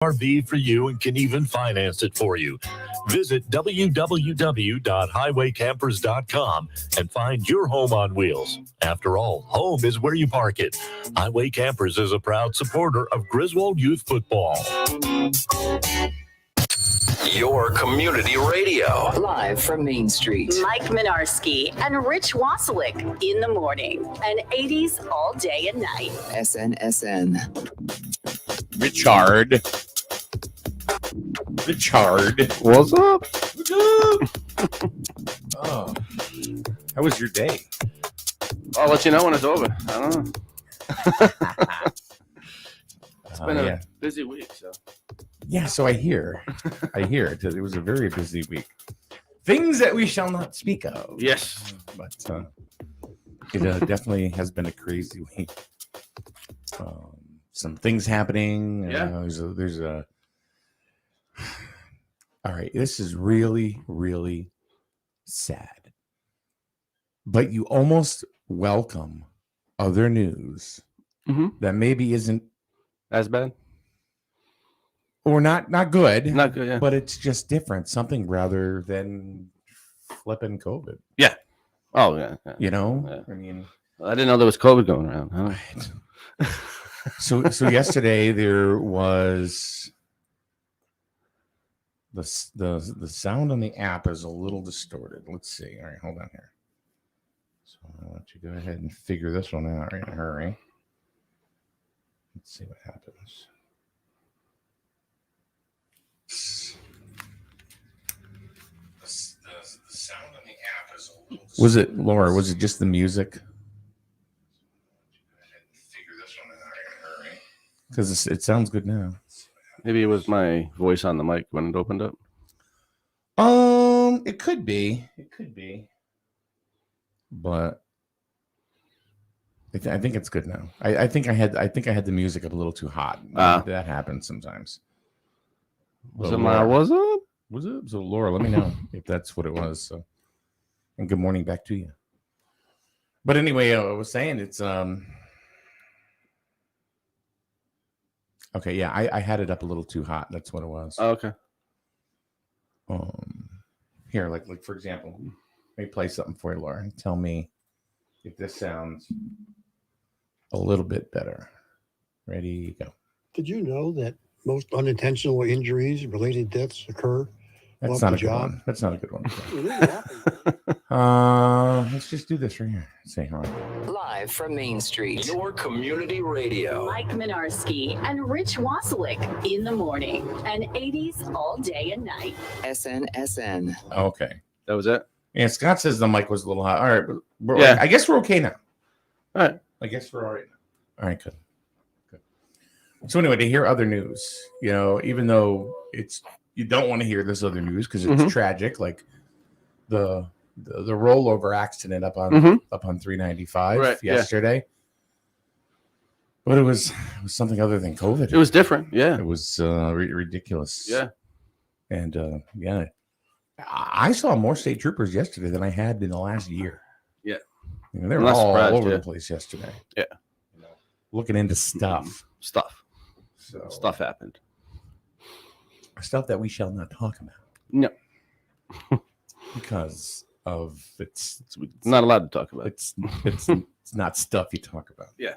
RV for you and can even finance it for you. Visit www.highwaycampers.com and find your home on wheels. After all, home is where you park it. Highway Campers is a proud supporter of Griswold Youth Football. Your community radio. Live from Main Street. Mike Minarski and Rich Wasilick in the morning. And 80s all day and night. SNSN. Richard. What's up? Oh, how was your day? I'll let you know when it's over. I don't know. It's been a busy week, so. Yeah, so I hear. It was a very busy week. Things that we shall not speak of. Yes. But it definitely has been a crazy week. Some things happening. Yeah. There's a. All right, this is really, really sad. But you almost welcome other news that maybe isn't as bad. Or not good. Not good, yeah. But it's just different. Something rather than flipping COVID. Yeah. Oh, yeah. You know? Yeah. I mean, I didn't know there was COVID going around. Huh? Right. So yesterday there was the sound on the app is a little distorted. Let's see. All right, hold on here. So I'll let you go ahead and figure this one out in a hurry. Let's see what happens. The sound on the app is a little distorted. Was it, Laura, was it just the music? Because it sounds good now. Maybe it was my voice on the mic when it opened up. It could be. But I think it's good now. I think I had the music up a little too hot. That happens sometimes. Was it my was it? Was it? So Laura, let me know if that's what it was. So, and good morning back to you. But anyway, I was saying it's okay, yeah, I had it up a little too hot. That's what it was. Oh, okay. Here, like for example, let me play something for you, Laura, and tell me if this sounds a little bit better. Ready, go. Did you know that most unintentional injuries, related deaths occur? That's not a good one. That's not a good one. Let's just do this right here. Say hi. Live from Main Street. Your community radio. Mike Minarski and Rich Wasilick in the morning. And 80s all day and night. SNSN. Okay. That was it? Yeah, Scott says the mic was a little hot. All right. Yeah. I guess we're okay now. All right. I guess we're all right now. All right, good. So anyway, to hear other news, even though you don't want to hear this other news because it's tragic, like the rollover accident up on 395 yesterday. Yeah. But it was something other than COVID. It was different. Yeah. It was ridiculous. Yeah. And I saw more state troopers yesterday than I had in the last year. Yeah. They were all over the place yesterday. Yeah. Looking into stuff. Stuff happened. Stuff that we shall not talk about. No. Because of it's not allowed to talk about. It's not stuff you talk about. Yeah.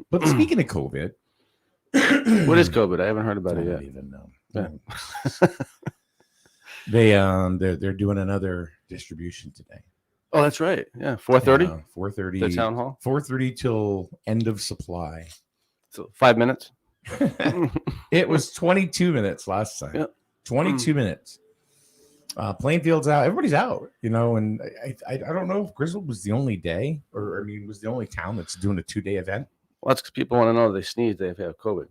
But speaking of COVID, what is COVID? I haven't heard about it yet. I don't even know. Yeah. They're doing another distribution today. Oh, that's right. Yeah, 4:30. 4:30. The town hall. 4:30 till end of supply. So 5 minutes. It was 22 minutes last time. Yep. 22 minutes. Plainfield's out. Everybody's out, and I don't know if Griswold was the only day was the only town that's doing a 2-day event. Well, that's because people want to know if they sneeze, they have COVID.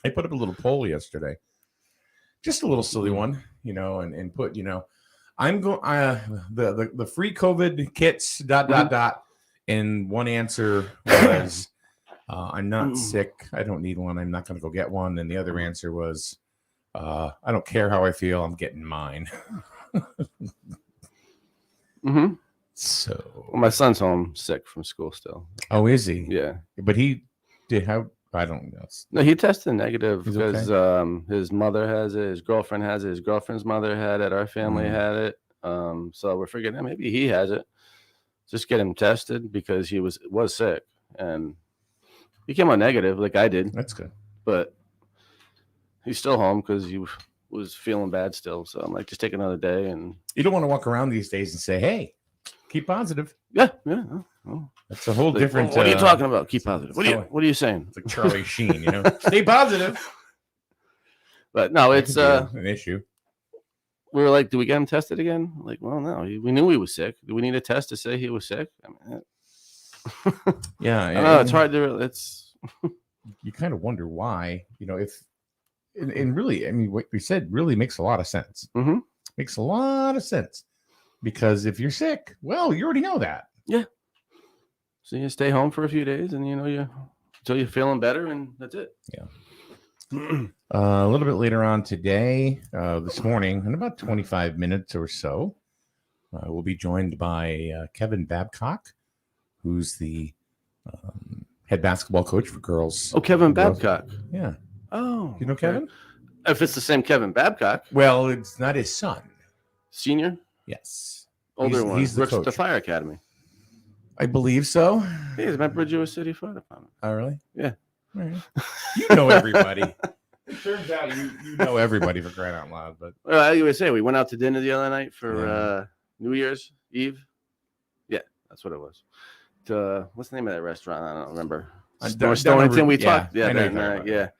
I put up a little poll yesterday. Just a little silly one, and put, I'm going the free COVID kits ... And one answer was I'm not sick. I don't need one. I'm not going to go get one. And the other answer was I don't care how I feel. I'm getting mine. So my son's home sick from school still. Oh, is he? Yeah. But he did how I don't know. No, he tested negative He's because his mother has it, his girlfriend has it, his girlfriend's mother had it, our family had it. So we're figuring maybe he has it. Just get him tested because he was sick and he came out negative like I did. That's good. But he's still home because he was feeling bad still. So I'm like, just take another day. And You don't want to walk around these days and say, "Hey, keep positive." yeah. That's a whole Like, different. what are you talking about? Keep positive. What are you saying? It's like Charlie Sheen, Stay positive. But no, That it's could be an issue. we were like, do we get him tested again? Like, well, no, we knew he was sick. Do we need a test to say he was sick? I mean, Yeah, I know it's hard to. It's You kind of wonder why, if and really, I mean, what we said really makes a lot of sense. Mhm. Makes a lot of sense because if you're sick, well, you already know that. so you stay home for a few days, and you until you're feeling better, and that's it. A little bit later on today, this morning, in about 25 minutes or so, we'll be joined by Kevin Babcock, who's the head basketball coach for girls. Oh, Kevin girls- Babcock. Yeah. Oh, You know okay. Kevin? If it's the same Kevin Babcock, Well, it's not his son. senior, Yes. older He's- one, he's the works at the coach. fire academy. I believe so. Yeah, he's a member of Jewish City Fire Department. Oh, really? Yeah. All right. You know everybody. It turns out you know everybody for crying out loud, but Well, I would say we went out to dinner the other night for Yeah. New Year's Eve. Yeah, that's what it was. What's the name of that restaurant? I don't remember. Stonington. We talked. Yeah, I know that you're talking night. about.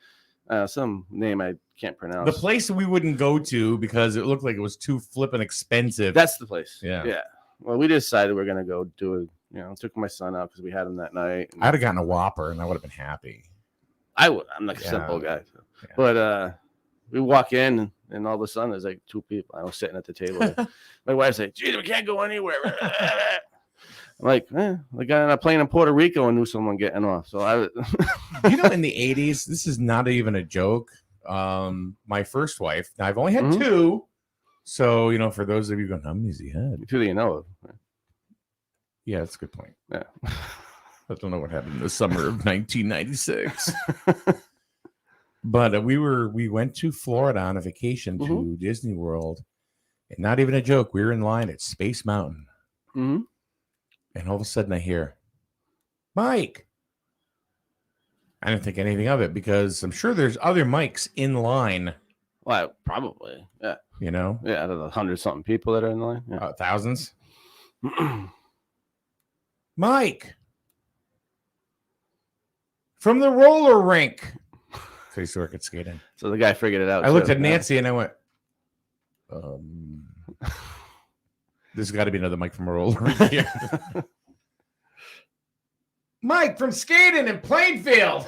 Yeah. Some name I can't pronounce. The place we wouldn't go to because it looked like it was too flippin' expensive. That's the place. Yeah. Yeah. Well, we decided we're gonna go do it. Took my son out because we had him that night. I'd have gotten a Whopper and I would have been happy. I'm like a Yeah. simple guy. So. Yeah. But we walk in and all of a sudden there's like two people. I was sitting at the table. My wife's like, "Geez, we can't go anywhere." I'm like, the guy on a plane in Puerto Rico and knew someone getting off. So I In the 80s, this is not even a joke. My first wife, now I've only had Mhm. two. So, for those of you going, how many has he had? who do you know of? Yeah, that's a good point. Yeah. I don't know what happened in the summer of 1996. But we went to Florida on a vacation to Mhm. Disney World. And not even a joke. We were in line at Space Mountain. Mm-hmm. And all of a sudden I hear, Mike. I didn't think anything of it because I'm sure there's other mics in line, Well, probably. Yeah. Yeah, Out of the 100-something people that are in the line. Yeah. thousands. Mike. From the roller rink. So he used to work at skating. So the guy figured it out. I looked too. at Nancy and I went, there's got to be another Mike from a roller rink here. Mike from skating in Plainfield.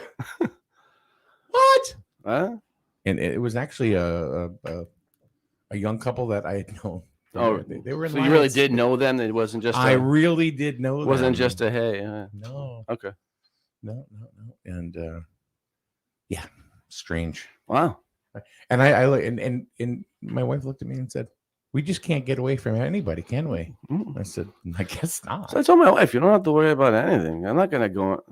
What? Huh? And it was actually a young couple that I had known. Oh, they were in so you really lines. did know them? It wasn't just. I really did know them. wasn't just a hey. No. Okay. No. And yeah, strange. Wow. And and my wife looked at me and said, "We just can't get away from anybody, can we?" I said, "I guess not." So I told my wife, you don't have to worry about anything. I'm not gonna go.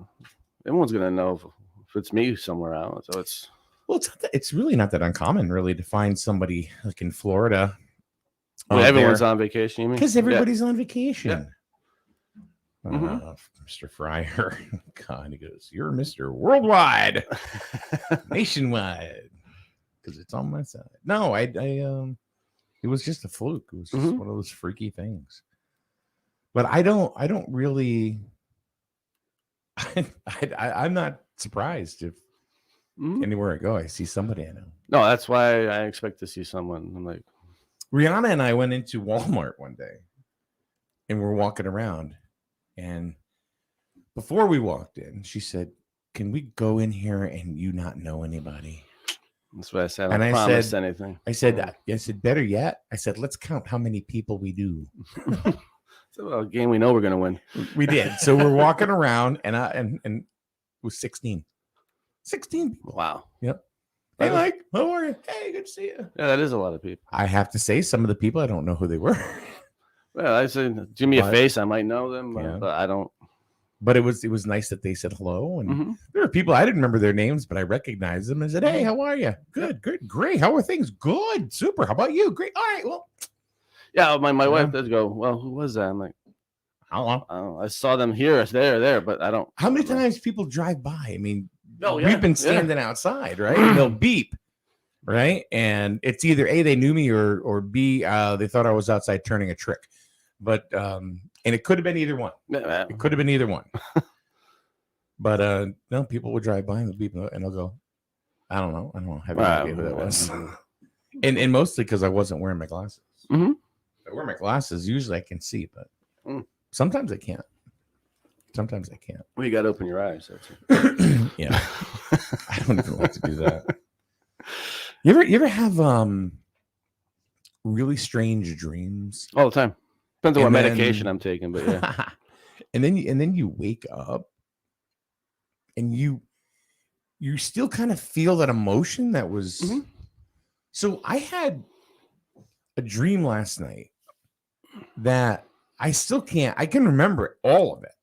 Everyone's gonna know if it's me somewhere out. So it's. Well, it's really not that uncommon, really, to find somebody like in Florida. Everyone's on vacation. You mean? Because everybody's on vacation. Yeah. Mhm. Mr. Fryer, God, he goes, "You're Mr. Worldwide, nationwide," because it's on my side. No, it was just a fluke. It was just Mhm. one of those freaky things. But I don't really. I'm not surprised if Mhm. anywhere I go, I see somebody I know. No, that's why I expect to see someone. I'm like, Rihanna and I went into Walmart one day and we're walking around. And before we walked in, she said, "Can we go in here and you not know anybody?" that's what I said. And I I don't promise said- anything. I said, better yet, I said, let's count how many people we do. So a game we know we're gonna win. We did. So we're walking around and it was 16. 16 people. Wow. Hey, Mike, how are you? Hey, good to see you. Yeah, that is a lot of people. I have to say, some of the people, I don't know who they were. Well, I said, give me a But- face. I might know them, Yeah. but I don't. But it was nice that they said hello, and Mhm. there were people I didn't remember their names, but I recognized them and said, "Hey, how are you? Good, good, great. How are things? Good, super. How about you? Great. All right. Well, Yeah, my Yeah. wife does go, well, who was that? I'm like, how long? I don't know. I saw them here, there, but I don't. How many times people drive by? I mean, Oh, we've yeah, been yeah. standing outside, right? And they'll beep, right? And it's either A, they knew me, or B, they thought I was outside turning a trick. But and it could have been either one. Yeah, It could have been either one. But no, people would drive by and they'll beep and they'll go, I don't know. I don't have any idea who that was. And mostly because I wasn't wearing my glasses. Mhm. If I wear my glasses, usually I can see, but Mm. sometimes I can't. Sometimes I can't. Well, you got to open your eyes. That's Yeah. I don't even like to do that. You ever have really strange dreams? all the time. Depends on what And then- medication I'm taking, but yeah. and then you wake up and you still kind of feel that emotion that was Mhm. So I had a dream last night that I still can't, I can remember all of it,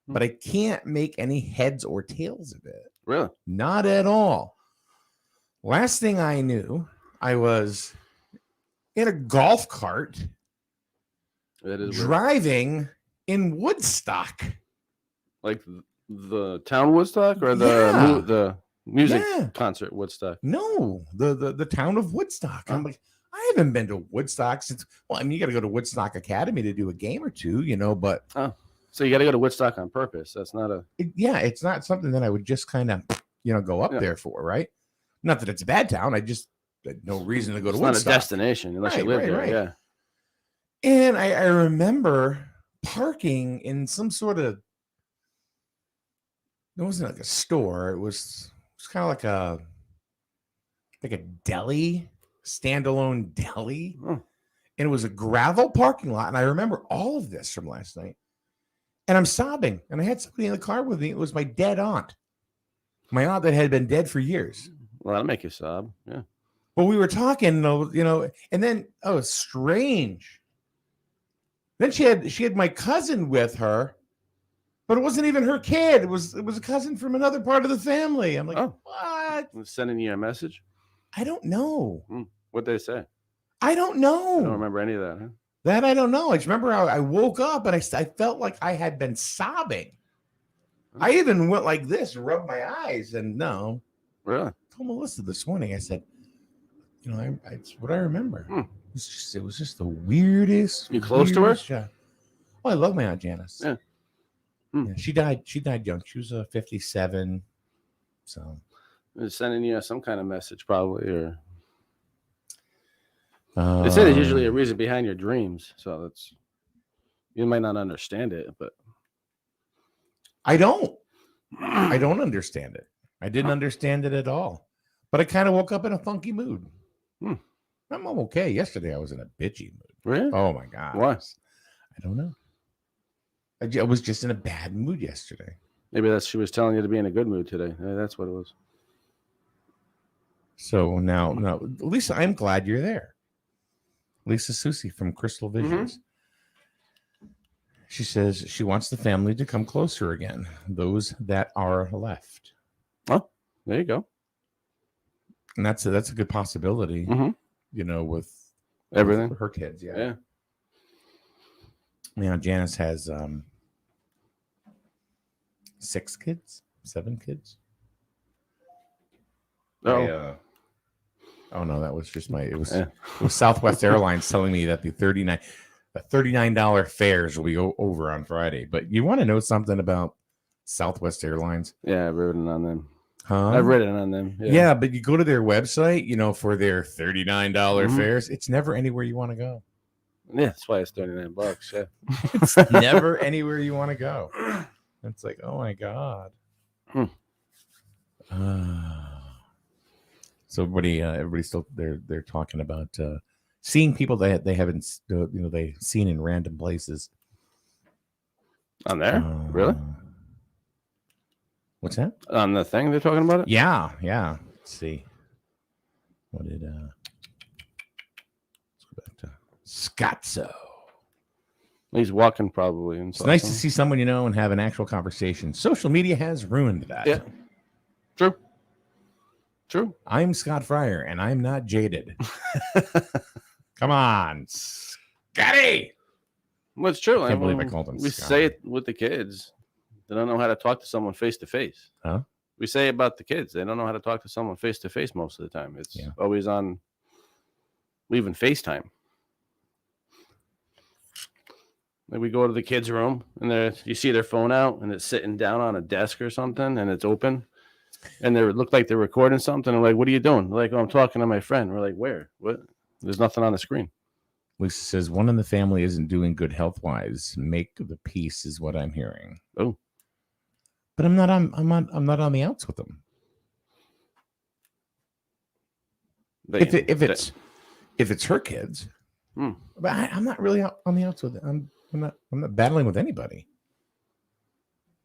but I can't make any heads or tails of it. Really? Not at all. Last thing I knew, I was in a golf cart That is weird. driving in Woodstock. Like the town Woodstock or the Yeah. the music Yeah. concert Woodstock. No, the town of Woodstock. I'm like, I haven't been to Woodstock since. Well, I mean, you got to go to Woodstock Academy to do a game or two, but So you got to go to Woodstock on purpose. That's not a. it's not something that I would just kind of, go up Yeah. there for, right? Not that it's a bad town. I just had no reason to go to It's not a Woodstock. destination unless you Right, live right, there. right. Yeah. And I remember parking in some sort of. It wasn't like a store. It was kind of like a deli, standalone deli. Oh. And it was a gravel parking lot. And I remember all of this from last night. And I'm sobbing. And I had somebody in the car with me. It was my dead aunt. My aunt that had been dead for years. Well, that'll make you sob. Yeah. But we were talking, and then strange. Then she had my cousin with her, but it wasn't even her kid. It was a cousin from another part of the family. I'm like, Oh. what? I'm sending you a message. I don't know. What'd they say? I don't know. I don't remember any of that. Huh? That I don't know. I just remember I woke up and I felt like I had been sobbing. I even went like this, rubbed my eyes, and no. Really? I told Melissa this morning. I said, it's what I remember. It was just the weirdest. You close to her? weirdest shot. Oh, I love my Aunt Janice. Yeah. Yeah, she died young. She was 57. So They're sending you some kind of message, probably, or they say there's usually a reason behind your dreams. So that's you might not understand it, but I don't understand it. I didn't understand it at all. But I kind of woke up in a funky mood. I'm okay. Yesterday I was in a bitchy mood. Really? Oh my god. Why? I don't know. I was just in a bad mood yesterday. Maybe she was telling you to be in a good mood today. That's what it was. So now, Lisa, I'm glad you're there. Lisa Susie from Crystal Visions. She says she wants the family to come closer again. Those that are left. Oh, there you go. And that's a good possibility. Mhm. With Everything. her kids. Yeah. Yeah. Now Janice has 6 kids, 7 kids. Oh, Oh no, that was just it was Yeah. Southwest Airlines telling me that the $39 fares will be over on Friday. But you want to know something about Southwest Airlines? yeah. I've ridden on them. Huh? I've ridden on them. Yeah, but you go to their website, for their $39 Mhm. fares. It's never anywhere you want to go. Yeah, that's why it's $39. Yeah. It's never anywhere you want to go. It's like, oh my god. So everybody's still they're talking about seeing people that they haven't they've seen in random places. On there? Really? What's that? On the thing they're talking about it? Yeah. Let's see. What did let's go back to Scotzo. He's walking probably. And It's nice to see someone you know and have an actual conversation. Social media has ruined that. Yeah. True. True. I'm Scott Fryer, and I'm not jaded. Come on, Scotty. Well, it's true. I can't believe I called him We Scott. say it with the kids. They don't know how to talk to someone face to face. Huh? We say about the kids. They don't know how to talk to someone face to face most of the time. It's always on even FaceTime. Like we go to the kids' room and you see their phone out and it's sitting down on a desk or something and it's open. And they look like they're recording something. I'm like, what are you doing? They're like, oh, I'm talking to my friend. We're like, where? What? There's nothing on the screen. Lisa says one in the family isn't doing good health wise. Make the peace is what I'm hearing. Oh, but I'm not on the outs with them. If it's her kids, but I'm not really out on the outs with it. I'm not battling with anybody.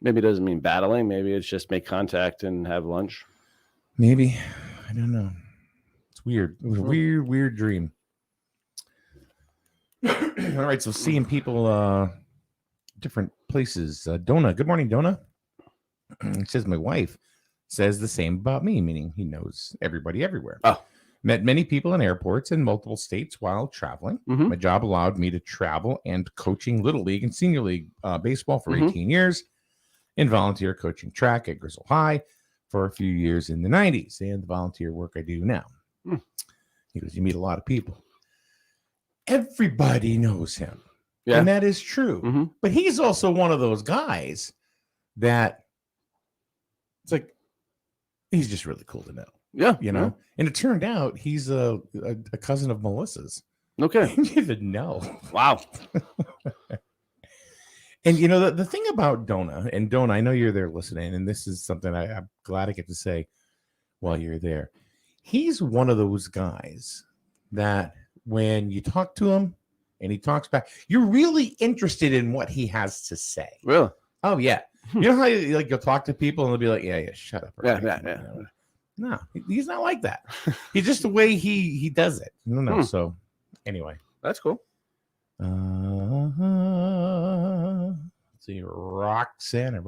Maybe it doesn't mean battling. Maybe it's just make contact and have lunch. Maybe. I don't know. It's weird. It was a weird dream. All right. So seeing people different places. Donna. Good morning, Donna. It says my wife says the same about me, meaning he knows everybody everywhere. Oh. Met many people in airports in multiple states while traveling. Mm-hmm. My job allowed me to travel and coaching Little League and Senior League baseball for 18 years and volunteer coaching track at Grizzle High for a few years in the 90s and the volunteer work I do now. He goes, you meet a lot of people. Everybody knows him. Yeah. And that is true. But he's also one of those guys that it's like, he's just really cool to know. Yeah. You know? And it turned out he's a cousin of Melissa's. Okay. I didn't even know. Wow. And you know, the thing about Donna, and Donna, I know you're there listening, and this is something I'm glad I get to say while you're there. He's one of those guys that when you talk to him and he talks back, you're really interested in what he has to say. Really? Oh, yeah. You know how you'll talk to people and they'll be like, yeah, shut up. Yeah. No, he's not like that. He's just the way he does it. No. So anyway. That's cool. Let's see, Roxanne.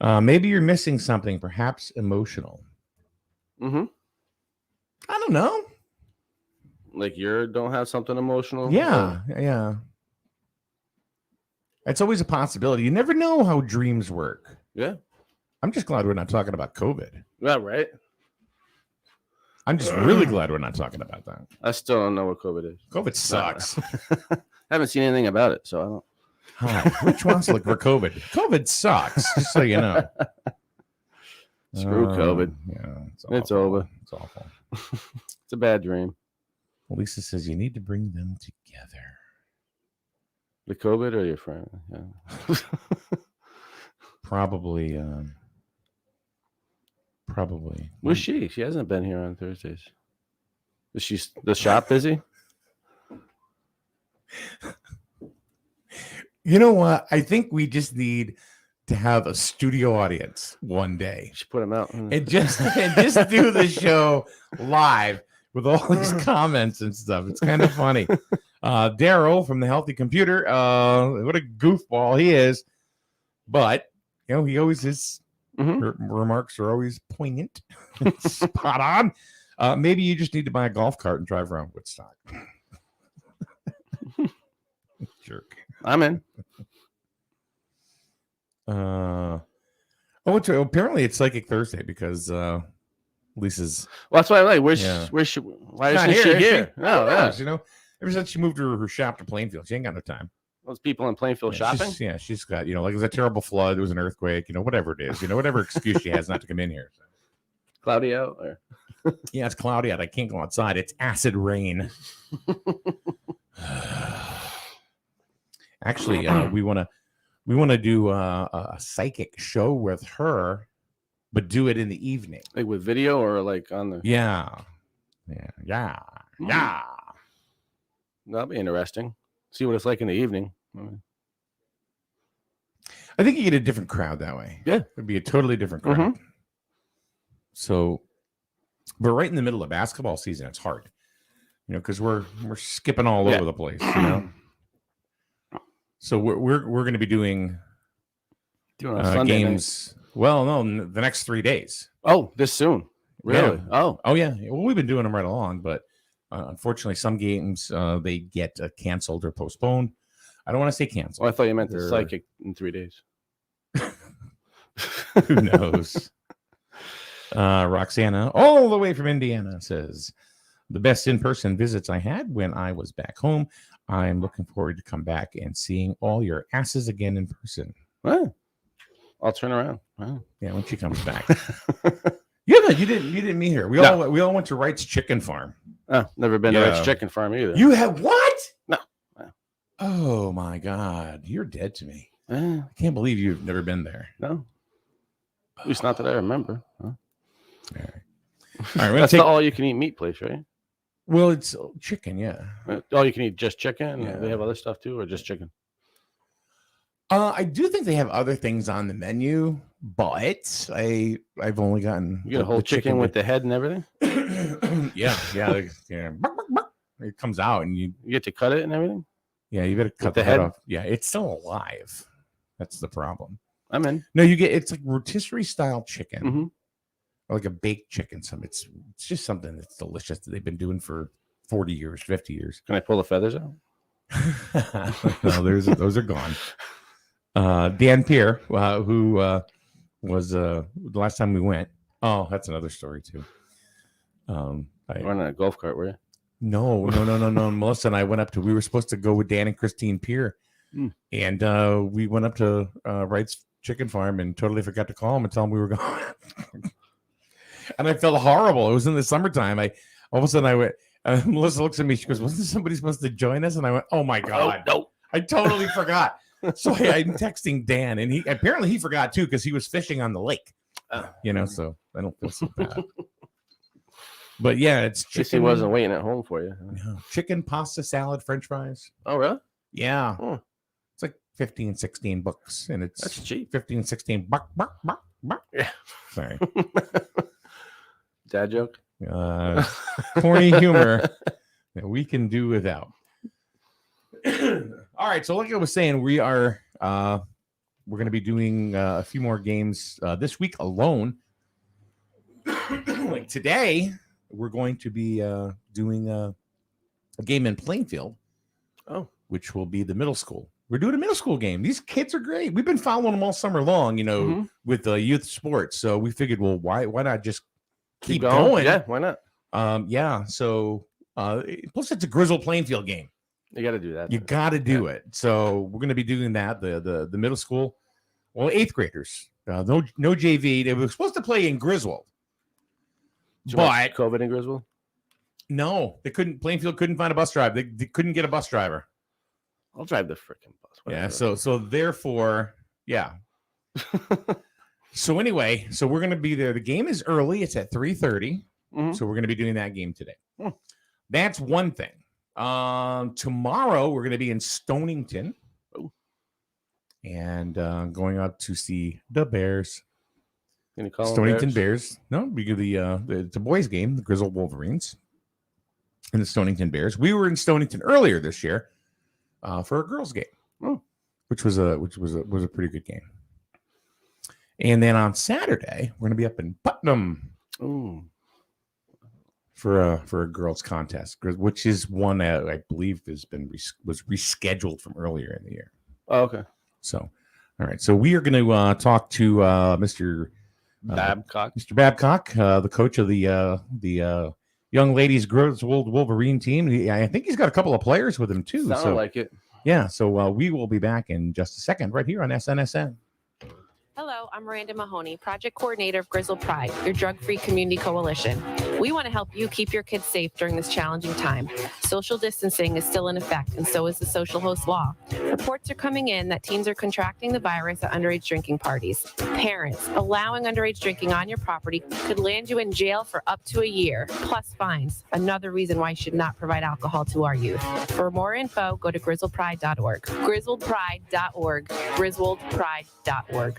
Maybe you're missing something, perhaps emotional. I don't know. Like you don't have something emotional? Yeah. It's always a possibility. You never know how dreams work. Yeah. I'm just glad we're not talking about COVID. Yeah, right. I'm just really glad we're not talking about that. I still don't know what COVID is. COVID sucks. I haven't seen anything about it, so I don't. Hi, Rich wants to look for COVID. COVID sucks, just so you know. Screw COVID. Yeah, it's over. It's awful. It's a bad dream. Well, Lisa says you need to bring them together. The COVID or your friend? Yeah. Probably. Where's she? She hasn't been here on Thursdays. Is she the shop busy? You know what? I think we just need to have a studio audience one day. She put them out and just do the show live with all these comments and stuff. It's kind of funny. Daryl from the Healthy Computer. What a goofball he is. But you know, he always is. Her remarks are always poignant, spot on. Maybe you just need to buy a golf cart and drive around Woodstock. Jerk. I'm in. Apparently it's Psychic Thursday because Lisa's. Well, that's why I'm like, why isn't she here? No, yeah. You know, ever since she moved her shop to Plainfield, she ain't got no time. Those people in Plainfield shopping? She's got, you know, like it was a terrible flood, there was an earthquake, you know, whatever it is, you know, whatever excuse she has not to come in here. So. Cloudy out? Or? Yeah, it's cloudy out. I can't go outside. It's acid rain. Actually, we want to do a psychic show with her, but do it in the evening. Like with video or like on the... Yeah. That'll be interesting. See what it's like in the evening. I think you get a different crowd that way. Yeah. It'd be a totally different crowd. So, but right in the middle of basketball season, it's hard, you know, because we're skipping all over the place, you know. So we're going to be doing Doing a Sunday night. games. Well, no, the next 3 days. Oh, this soon. Really? Yeah. Oh, Yeah. Well, we've been doing them right along, but unfortunately, some games they get canceled or postponed. I don't want to say canceled. I thought you meant the They're- psychic in 3 days. Who knows? Roxana, all the way from Indiana, says the best in-person visits I had when I was back home. I'm looking forward to come back and seeing all your asses again in person. Well, I'll turn around. Wow. Yeah, when she comes back. Yeah, you didn't meet her. We all went to Wright's Chicken Farm. Oh, never been to Yeah. Rick's Chicken Farm either. You have what? No. Oh my God, you're dead to me. Eh, I can't believe you've never been there. no. At least not that I remember. Huh? All right, we're gonna That's take. the all-you-can-eat meat place, right? Well, it's chicken, yeah. All you can eat just chicken. Yeah. They have other stuff too, or just chicken. I do think they have other things on the menu, but I've only gotten You get a whole chicken with the head and everything. yeah. Buck, buck, buck. It comes out and you You get to cut it and everything. you better cut the the head head? off. Yeah, it's still alive. That's the problem. I'm in. No, it's like rotisserie style chicken, Mhm. or like a baked chicken. It's just something that's delicious that they've been doing for 40 years, 50 years. Can I pull the feathers out? No, those are gone. Dan Pierre, who was the last time we went. Oh, that's another story too. Running a golf cart, were you? No. Melissa and I went up to. We were supposed to go with Dan and Christine Pierre, and we went up to Wright's Chicken Farm and totally forgot to call him and tell him we were going. And I felt horrible. It was in the summertime. All of a sudden I went. Melissa looks at me. She goes, "Wasn't somebody supposed to join us?" And I went, "Oh my God, no. I totally forgot." So I'm texting Dan, and he apparently forgot too because he was fishing on the lake. So I don't feel so bad. But yeah, it's At least he chicken. wasn't waiting at home for you. No, chicken, pasta, salad, French fries. Oh, really? Yeah, Oh, it's like 15, 16 bucks, and it's that's cheap. 15, 16 buck. Yeah. Sorry, Dad joke. corny humor that we can do without. All right, so like I was saying, we're going to be doing a few more games this week alone. Like today, we're going to be doing a game in Plainfield. Oh. Which will be the middle school. We're doing a middle school game. These kids are great. We've been following them all summer long, Mhm. with youth sports. So we figured, well, why not just keep going? Yeah, why not? Yeah. So plus it's a Grizzle Plainfield game. You got to do that. You got to do it. So we're going to be doing that. The middle school, well, 8th graders. No JV. They were supposed to play in Griswold, Too much but COVID in Griswold. no, they couldn't. Plainfield couldn't find a bus driver. They couldn't get a bus driver. I'll drive the freaking bus. Yeah. whatever. So therefore, yeah. So anyway, so we're going to be there. The game is early. It's at 3:30. Mhm. So we're going to be doing that game today. Hmm. That's one thing. Tomorrow we're going to be in Stonington. Oh. And going out to see the Bears. Can you call them Stonington Bears? Bears. No, because it's a boys game, the Grizzle Wolverines and the Stonington Bears. We were in Stonington earlier this year for a girls game, which was a pretty good game. And then on Saturday, we're going to be up in Putnam Ooh. for a girls contest, which is one that I believe was rescheduled from earlier in the year. Oh, okay. So, all right. So we are going to talk to Mr. Babcock. Mr. Babcock, the coach of the young ladies Griswold Wolverine team. I think he's got a couple of players with him too. Sounded So like it. yeah. So we will be back in just a second right here on SNSN. Hello, I'm Miranda Mahoney, Project Coordinator of Grizzle Pride, your drug-free community coalition. We want to help you keep your kids safe during this challenging time. Social distancing is still in effect, and so is the social host law. Reports are coming in that teens are contracting the virus at underage drinking parties. Parents, allowing underage drinking on your property could land you in jail for up to a year, plus fines. Another reason why you should not provide alcohol to our youth. For more info, go to grizzlepride.org. grizzlepride.org. grizzlepride.org.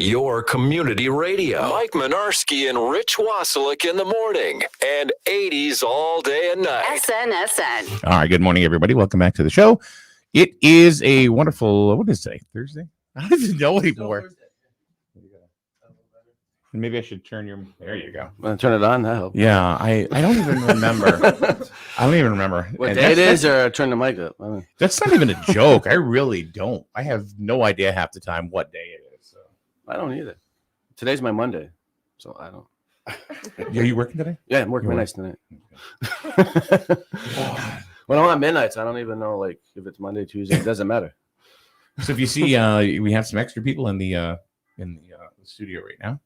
Your community radio. Mike Minarski and Rich Wasilek in the morning. And 80s all day and night. SNSN. All right. Good morning, everybody. Welcome back to the show. It is a wonderful, what is today? Thursday? I don't even know anymore. Maybe I should turn your, there you go. Turn it on. That helps. Yeah. I don't even remember. I don't even remember. What And day it is, or turn the mic up. That's not even a joke. I really don't. I have no idea half the time what day it is. So. I don't either. Today's my Monday, so I don't. Are you working today? Yeah, I'm working You're midnights tonight. When I'm on midnights, I don't even know like if it's Monday, Tuesday. It doesn't matter. So if you see, we have some extra people in the studio right now.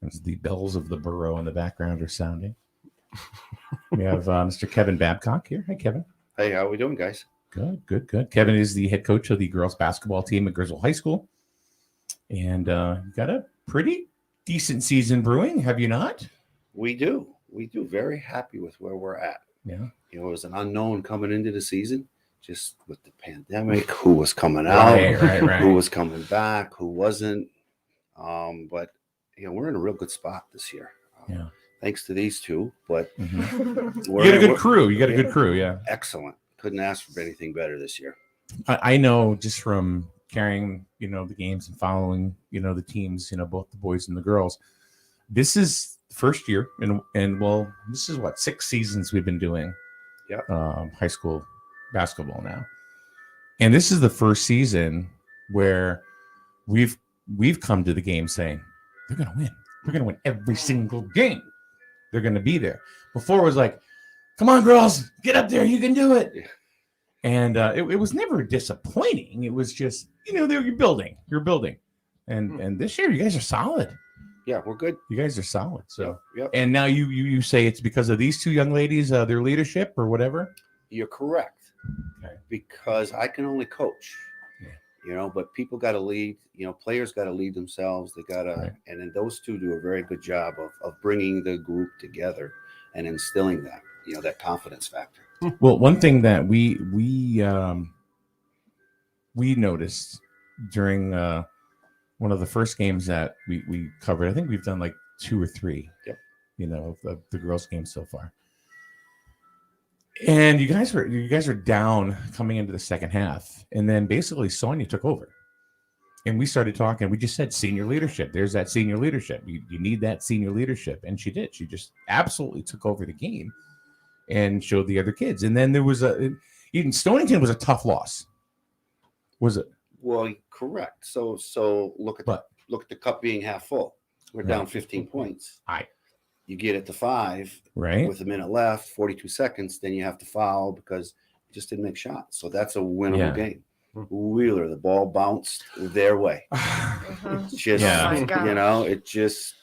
As the bells of the borough in the background are sounding. We have Mr. Kevin Babcock here. Hi, Kevin. Hey, how are we doing, guys? Good, good, good. Kevin is the head coach of the girls basketball team at Griswold High School. And you got a pretty decent season brewing, have you not? We do. We do. Very happy with where we're at. Yeah. You know, it was an unknown coming into the season, just with the pandemic, who was coming out, Right. who was coming back, who wasn't. But, you know, we're in a real good spot this year. Yeah. Thanks to these two. But You got a good crew. You got a good crew, yeah. Excellent. Couldn't ask for anything better this year. I know just from carrying, the games and following, the teams, both the boys and the girls. This is the first year, and well, this is what 6 seasons we've been doing, high school basketball now, and this is the first season where we've come to the game saying they're gonna win. We're gonna win every single game. They're gonna be there. Before it was like, come on, girls, get up there, you can do it. Yeah. And it was never disappointing. It was just, you're building, and this year you guys are solid. Yeah, we're good. You guys are solid. So, Yep. And now you say it's because of these two young ladies, their leadership or whatever. You're correct. Okay. Because I can only coach. Yeah. But people got to lead. Players got to lead themselves. They got to, Right. and then those two do a very good job of bringing the group together and instilling that, that confidence factor. Well, one thing that we noticed during one of the first games that we covered, I think we've done like 2 or 3, of the girls' games so far. And you guys are down coming into the second half, and then basically Sonia took over, and we started talking. We just said senior leadership. There's that senior leadership. You need that senior leadership, and she did. She just absolutely took over the game and showed the other kids. And then there was even Stonington was a tough loss. Was it? Well, correct. So look at the cup being half full. We're down 15 points. You get it to 5, right? With a minute left, 42 seconds, then you have to foul because you just didn't make shots. So that's a winnable game. Wheeler, the ball bounced their way. It's just, it just,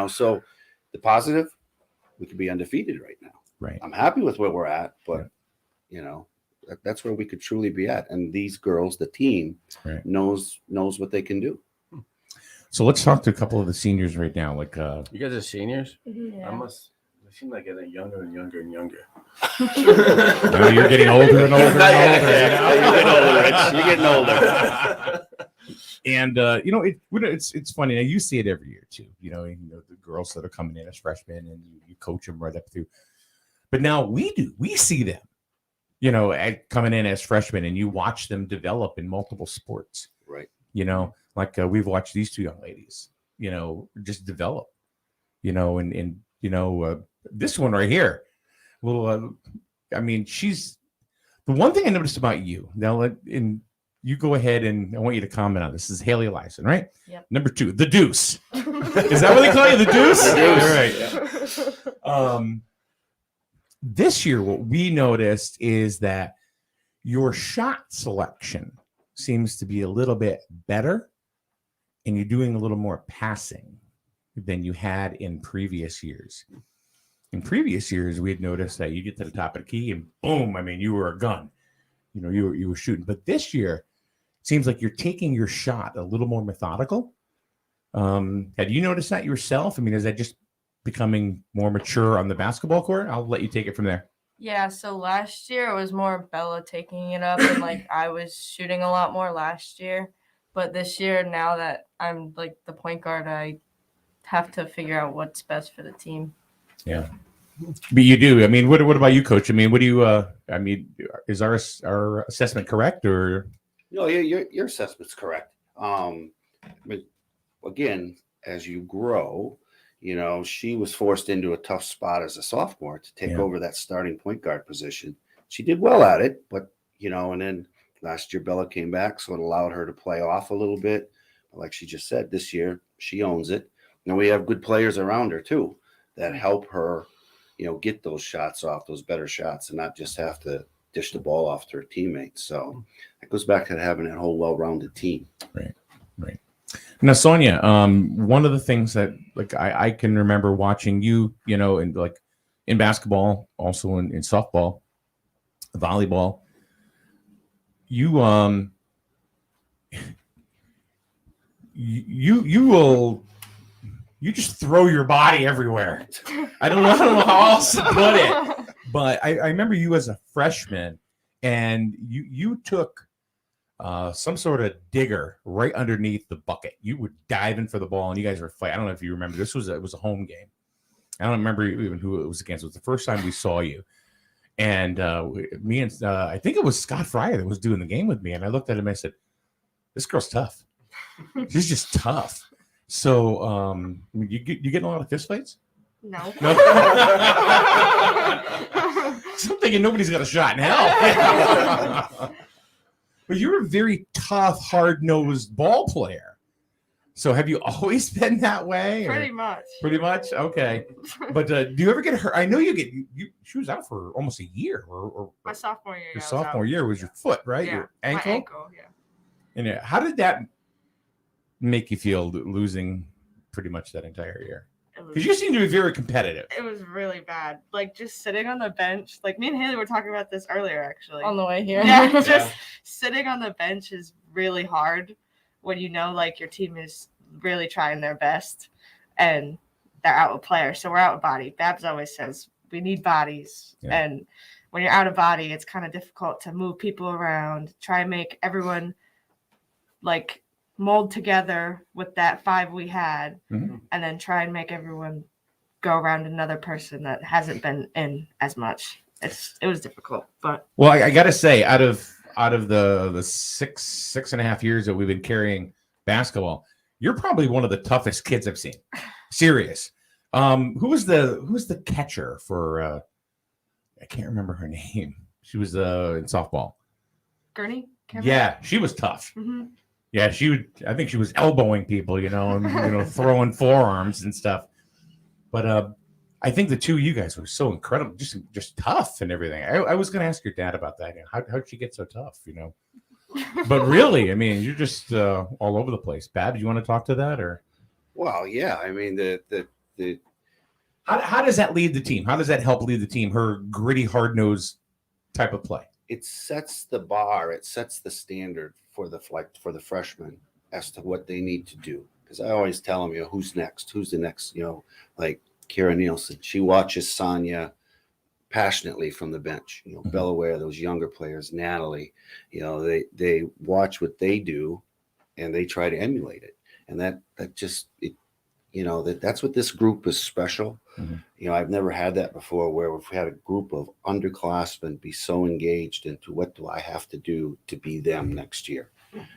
so the positive, we could be undefeated right now. Right. I'm happy with where we're at, but, that's where we could truly be at. And these girls, the team, knows what they can do. So let's talk to a couple of the seniors right now. Like, you guys are seniors? Yeah. I seem like getting younger and younger and younger. You're getting older and older and older. You're getting older. And it's funny. Now you see it every year too. The girls that are coming in as freshmen, and you coach them right up through. But now we see them, coming in as freshmen, and you watch them develop in multiple sports. Right. Like we've watched these two young ladies, just develop, and this one right here, she's the one thing I noticed about you. Now, you go ahead, and I want you to comment on this. This is Haley Eliason, right? Yep. Number 2, the Deuce. Is that what they call you, the Deuce? The Deuce. All right. This year, what we noticed is that your shot selection seems to be a little bit better, and you're doing a little more passing than you had in previous years. In previous years, we had noticed that you get to the top of the key and boom, you were a gun. You were shooting. But this year, it seems like you're taking your shot a little more methodical. Had you noticed that yourself? Is that just becoming more mature on the basketball court? I'll let you take it from there. Yeah, so last year it was more Bella taking it up, and I was shooting a lot more last year. But this year, now that I'm like the point guard, I have to figure out what's best for the team. Yeah. But you do. I mean, what about you, Coach? I mean, what do you? I mean, is our assessment correct or? No, your assessment's correct. But again, as you grow, she was forced into a tough spot as a sophomore to take over that starting point guard position. She did well at it, but and then last year Bella came back, so it allowed her to play off a little bit. But like she just said, this year she owns it. And we have good players around her too that help her, get those shots off, those better shots, and not just have to dish the ball off to her teammates. So it goes back to having that whole well-rounded team. Right. Now, Sonia, one of the things that I can remember watching you, in basketball, also in softball, volleyball, you just throw your body everywhere. I don't know how else to put it, but I remember you as a freshman, and you took some sort of digger right underneath the bucket. You would dive in for the ball, and you guys were fighting. I don't know if you remember. It was a home game. I don't remember even who it was against. It was the first time we saw you, and me and I think it was Scott Fryer that was doing the game with me. And I looked at him and I said, "This girl's tough. She's just tough." So, you getting a lot of fist fights? No. So I'm thinking nobody's got a shot in hell. But you're a very tough, hard-nosed ball player. So have you always been that way? Pretty much. Pretty much? Okay. But do you ever get hurt? I know she was out for almost a year. Or my sophomore year. Your sophomore year was your foot, right? Yeah. Your ankle? My ankle, yeah. And how did that make you feel losing pretty much that entire year? Because you seem to be very competitive. It was really bad. Like just sitting on the bench. Like me and Haley were talking about this earlier, actually. On the way here. Yeah, just sitting on the bench is really hard when like your team is really trying their best and they're out with players. So we're out with body. Babs always says we need bodies. Yeah. And when you're out of body, it's kind of difficult to move people around, try and make everyone like mold together with that 5 we had, and then try and make everyone go around another person that hasn't been in as much. It was difficult, but well, I gotta say, out of the six and a half years that we've been carrying basketball, you're probably one of the toughest kids I've seen. Serious. Who was the catcher for? I can't remember her name. She was in softball. Gurney. Yeah, she was tough. Mm-hmm. Yeah, I think she was elbowing people, and throwing forearms and stuff. But I think the two of you guys were so incredible, just tough and everything. I was going to ask your dad about that. How'd she get so tough? But really, I mean, you're just all over the place. Babs, you want to talk to that or? Well, yeah. I mean, how does that lead the team? How does that help lead the team? Her gritty, hard-nosed type of play. It sets the bar. It sets the standard for the freshmen as to what they need to do. Because I always tell them, who's next? Who's the next? Like Kara Nielsen. She watches Sonia passionately from the bench. Bella Ware, those younger players, Natalie. They watch what they do, and they try to emulate it. And that's what this group is special. Mm-hmm. I've never had that before, where we've had a group of underclassmen be so engaged into what do I have to do to be them next year.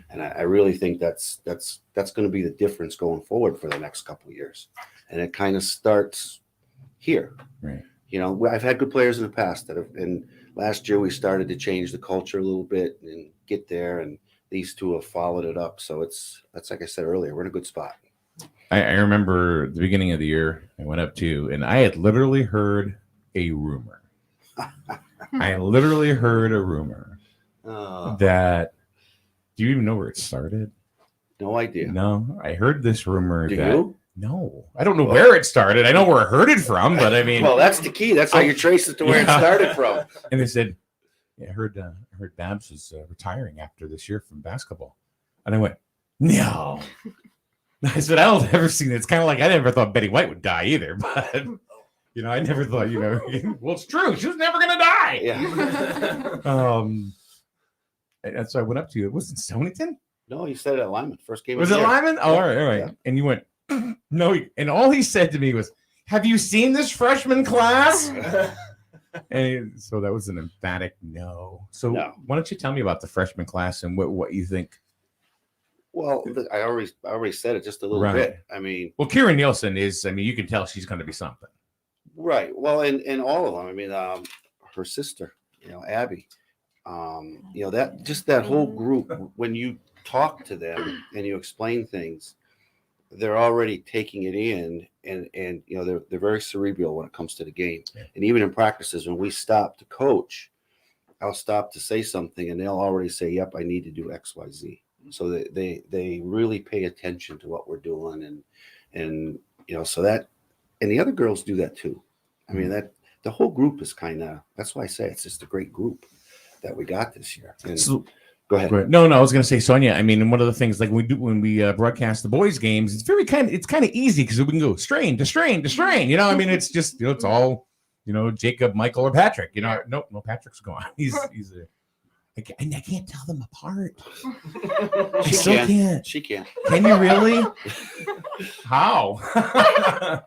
And I really think that's going to be the difference going forward for the next couple of years. And it kind of starts here. Right. I've had good players in the past and last year we started to change the culture a little bit and get there, and these two have followed it up. So that's like I said earlier, we're in a good spot. I remember the beginning of the year, I went up to, and I had literally heard a rumor. That, do you even know where it started? No idea. No, I heard this rumor. Do you? No, I don't know where it started. I know where I heard it from, but I mean, well, that's the key. That's how you trace it to where it started from. And they said, I heard Babs is retiring after this year from basketball, and I went, no. I said, I don't ever see it. It's kind of like I never thought Betty White would die either, but I never thought, well, it's true. She was never gonna die. Yeah. And so I went up to you. It was in Stonington. No, he said it at Lyman. First game. Was of it the year. Lyman? Oh, Yeah, all right, all right. yeah. And you went, no. And all he said to me was, "Have you seen this freshman class?" So that was an emphatic no. So No. why don't you tell me about the freshman class and what you think? Well, I already said it just a little Right. bit. I mean, Well, Kieran Nielsen is. I mean, you can tell she's going to be something. right. Well, and all of them. I mean, her sister, Abby. That whole group. When you talk to them and you explain things, they're already taking it in, and they're very cerebral when it comes to the game. Yeah. And even in practices, when we stop to coach, I'll stop to say something, and they'll already say, "Yep, I need to do X, Y, Z." So they really pay attention to what we're doing, and so that, and the other girls do that too. I mean, that the whole group is kind of, that's why I say it's just a great group that we got this year. And So, go ahead. right. No, I was going to say, Sonia. I mean, one of the things like when we broadcast the boys' games, it's kind of easy because we can go strain to strain to strain. I mean, it's just it's all Jacob, Michael, or Patrick. No, Patrick's gone. He's I can't tell them apart. I She still can. can't. She can. Can you really? How?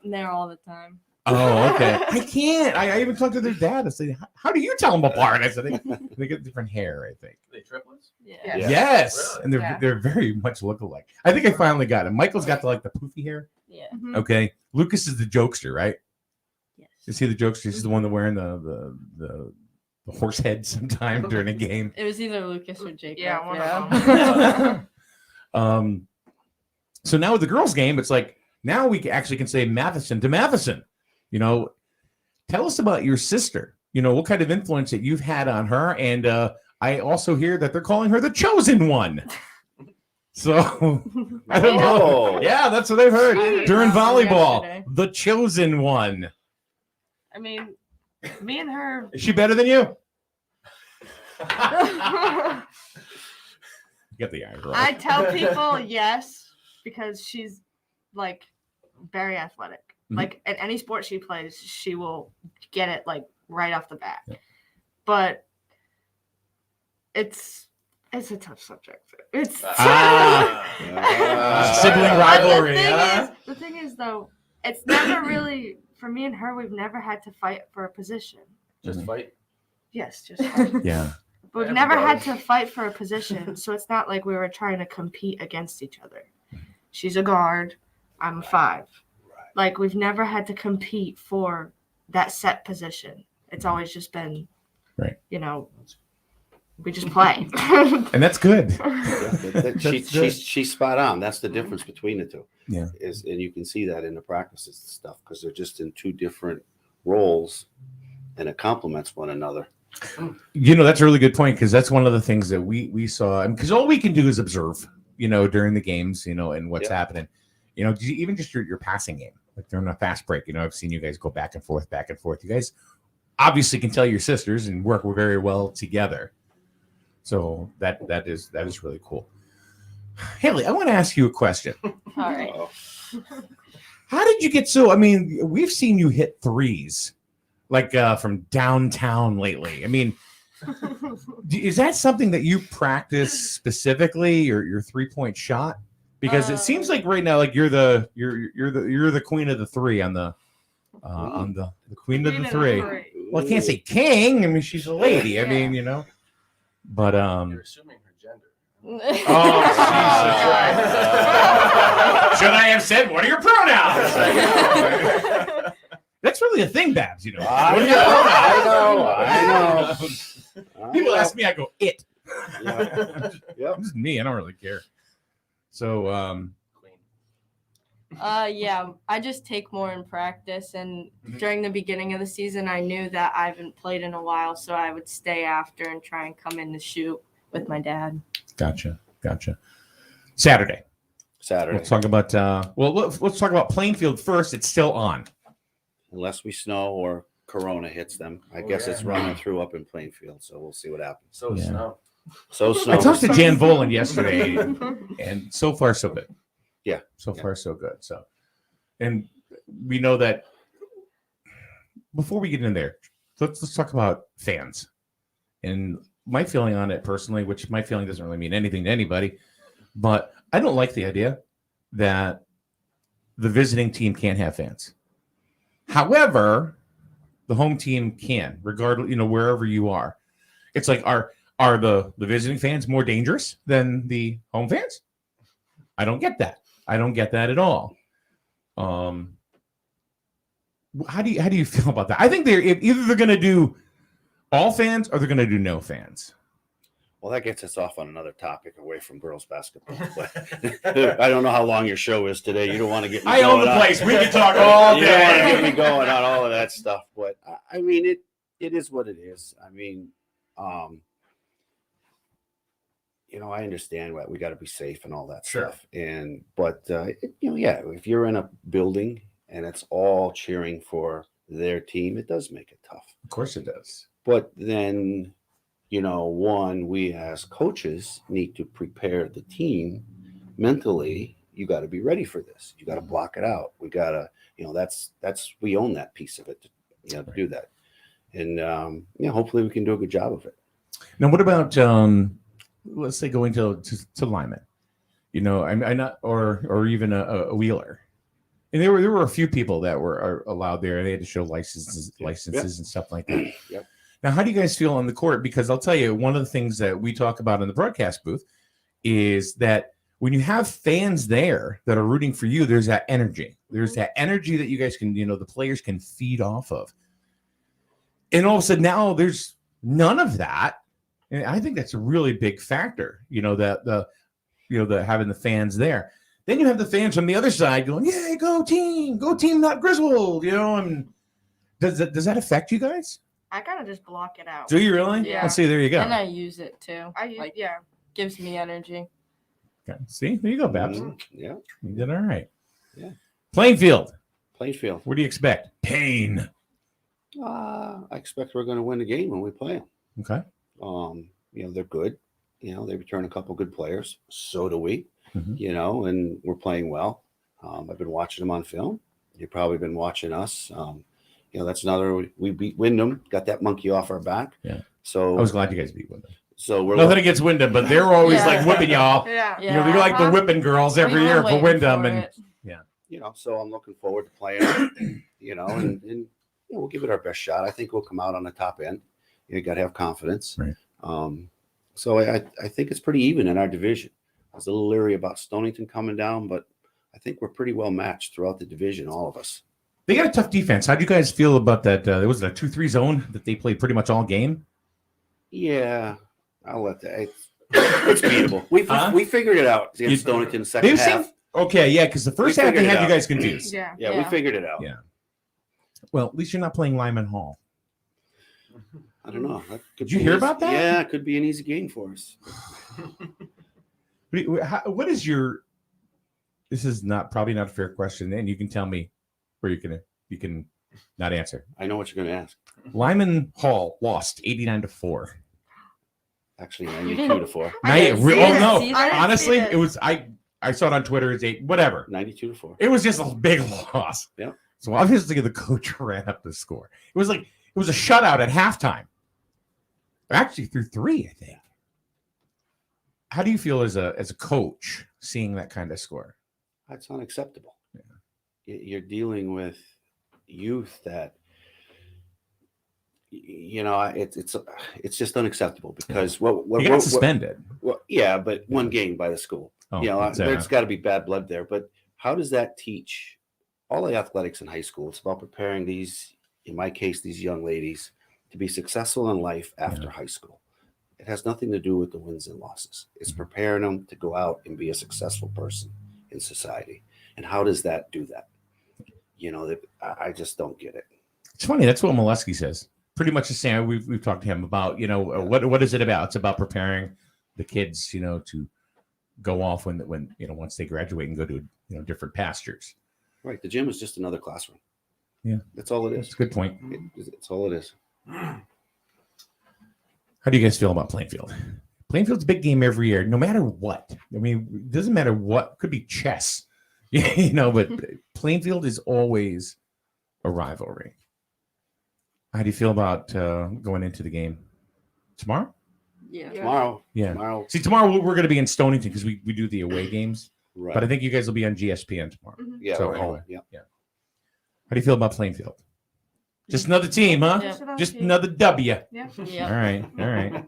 There all the time. Oh, okay. I can't. I even talked to their dad. I said, "How do you tell them apart?" I said, "They get different hair. I think." Are they triplets? Yeah. Yeah. Yes, Really? and they're very much look-alike. I think I finally got him. Michael's got the poofy hair. Yeah. Okay, Lucas is the jokester, right? Yes. Is he the jokester? He's the one that wearing the horse head sometime during a game. It was either Lucas or Jacob. Yeah, one of them. So now with the girls' game, it's like now we actually can say Matheson to Matheson. Tell us about your sister. What kind of influence that you've had on her, and I also hear that they're calling her the chosen one. So I don't know. Oh. Yeah, that's what I've heard during volleyball. Yesterday. The chosen one. I mean, me and her. Is she better than you? Get the eye roll. I tell people yes because she's like very athletic. Mhm. Like in any sport she plays, she will get it like right off the bat. Yeah. But it's a tough subject. It's Sibling rivalry. The thing is though, it's never really for me and her. We've never had to fight for a position. Just fight. Yes, just fight. Yeah. But we've never had to fight for a position, so it's not like we were trying to compete against each other. She's a guard, I'm a 5. Like we've never had to compete for that set position. It's always just been, Right. We just play. And that's good. She's spot on. That's the difference between the two. Yeah. And you can see that in the practices and stuff because they're just in two different roles, and it complements one another. That's a really good point because that's one of the things that we saw. Because all we can do is observe, during the games, and what's Yeah. happening. Even just your passing game, like during a fast break. I've seen you guys go back and forth. You guys obviously can tell your sisters and work very well together. So that is really cool. Haley, I want to ask you a question. All right. How did you get so? I mean, we've seen you hit threes, like from downtown lately. I mean, is that something that you practice specifically, your 3-point shot? Because it seems like right now, like you're the queen of the three on the queen of the three. Well, I can't say king. I mean, she's a lady. I mean, but You're assuming her gender. Oh, Jesus Christ. Should I have said, what are your pronouns? That's really a thing, Babs, What are your pronouns? I know. People ask me, I go, it. Yeah. Yep. This is me. I don't really care. So, Queen. Yeah, I just take more in practice. And during the beginning of the season, I knew that I haven't played in a while, so I would stay after and try and come in to shoot with my dad. Gotcha. Saturday. Saturday. Let's talk about, let's talk about Plainfield first. It's still on. Unless we snow or Corona hits them. I guess it's running through up in Plainfield, so we'll see what happens. So Yeah. snow. So I snow. talked to Jan Volan yesterday, and so far, so good. Yeah. So far, so good. So, and we know that before we get in there, let's talk about fans and my feeling on it personally, which my feeling doesn't really mean anything to anybody. But I don't like the idea that the visiting team can't have fans. However, the home team can, regardless, wherever you are. It's like, are the visiting fans more dangerous than the home fans? I don't get that. I don't get that at all. How do you feel about that? I think either they're going to do all fans or they're going to do no fans. Well, that gets us off on another topic away from girls basketball. But I don't know how long your show is today. You don't want to get me I own the place. We can talk all day. You don't want to get me going on all of that stuff. But I mean, it is what it is. I mean, I understand we got to be safe and all that stuff. But if you're in a building and it's all cheering for their team, it does make it tough. Of course it does. But then, we as coaches need to prepare the team mentally. You got to be ready for this. You got to block it out. We got to, we own that piece of it to do that. And, hopefully we can do a good job of it. Now, what about, let's say going to Lyman, I'm not, or even a Wheeler. And there were a few people that were allowed there. They had to show licenses and stuff like that. Yep. Now, how do you guys feel on the court? Because I'll tell you, one of the things that we talk about in the broadcast booth is that when you have fans there that are rooting for you, there's that energy. There's that energy that you guys can, the players can feed off of. And all of a sudden now there's none of that. And I think that's a really big factor, that the having the fans there. Then you have the fans from the other side going, "Yeah, go team, not Griswold." And does that affect you guys? I kind of just block it out. Do you really? Yeah. Let's see. There you go. And I use it too. Yeah. Gives me energy. Okay. See, there you go, Babs. Yeah. You did all right. Yeah. Plainfield. What do you expect? Pain. I expect we're going to win the game when we play them. Okay. They're good. They return a couple good players. So do we. Mm-hmm. And we're playing well. I've been watching them on film. You've probably been watching us. That's another. We beat Wyndham, got that monkey off our back. Yeah. So I was glad you guys beat Wyndham. So we're nothing against Wyndham, but they're always like whipping y'all. Yeah. They're like the whipping girls every year for Wyndham, So I'm looking forward to playing. And we'll give it our best shot. I think we'll come out on the top end. You got to have confidence. Right. So I think it's pretty even in our division. I was a little leery about Stonington coming down, but I think we're pretty well matched throughout the division, all of us. They got a tough defense. How do you guys feel about that? There was a 2-3 zone that they played pretty much all game. Yeah, I'll let that. It's beatable. We figured it out against Stonington second half. Okay, yeah, because the first half they had you guys confused. Yeah, we figured it out. Yeah. Well, at least you're not playing Lyman Hall. I don't know. Did you hear about that? Yeah, it could be an easy game for us. What is your? This is probably not a fair question, and you can tell me, or you can not answer. I know what you're going to ask. Lyman Hall lost 89-4. Actually, 92-4. Honestly, it was I saw it on Twitter. It's 92-4. It was just a big loss. Yeah. So obviously the coach ran up the score. It was a shutout at halftime. Actually, through 3, I think. How do you feel as a coach seeing that kind of score? That's unacceptable. Yeah. You're dealing with youth that it's just unacceptable because you got suspended. But one game by the school. There's got to be bad blood there. But how does that teach all the athletics in high school? It's about preparing these young ladies to be successful in life after high school. It has nothing to do with the wins and losses. It's preparing them to go out and be a successful person in society. And how does that do that? I just don't get it. It's funny. That's what Molesky says. Pretty much the same. We've talked to him about, what is it about? It's about preparing the kids, to go off when once they graduate and go to, different pastures. Right. The gym is just another classroom. Yeah. That's all it is. That's a good point. That's all it is. How do you guys feel about Plainfield? Plainfield's a big game every year, no matter what. I mean, it doesn't matter what. It could be chess, but Plainfield is always a rivalry. How do you feel about going into the game tomorrow? Yeah. Tomorrow. Yeah. Tomorrow. See, tomorrow we're going to be in Stonington because we do the away games. Right. But I think you guys will be on GSPN tomorrow. Yeah. So we're anyway, home. Yeah. How do you feel about Plainfield? Just another team, huh? Yeah. Just another W. Yeah. Yeah. All right. All right.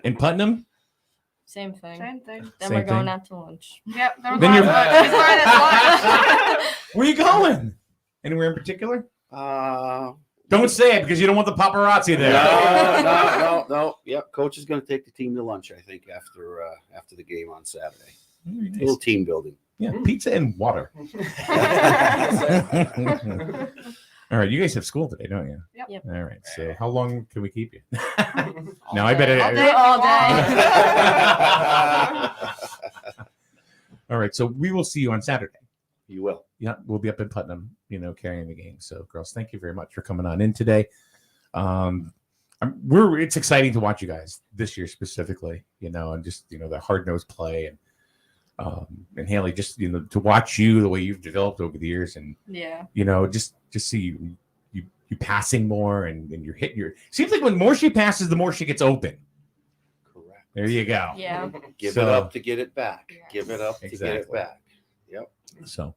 In Putnam? Same thing. Same thing. Then Same we're going thing. out to lunch. Yep. Then Then you're- he's going at lunch. Where you going? Anywhere in particular? No. Don't say it because you don't want the paparazzi there. No. Yep. Coach is going to take the team to lunch, I think, after the game on Saturday. Very nice. Little team building. Yeah, pizza and water. All right, you guys have school today, don't you? Yep. All right. So how long can we keep you? No, I better. All day. All right. So we will see you on Saturday. You will. Yeah, we'll be up in Putnam, carrying the game. So, girls, thank you very much for coming on in today. It's exciting to watch you guys this year specifically, and just the hard-nosed play and Haley, just to watch you the way you've developed over the years, and Yeah. just see you passing more and you're hitting your. Seems like when more she passes, the more she gets open. Correct. There you go. Yeah. Give So- it up to get it back. Yeah. Give it up to get it Exactly. back. Yep. So,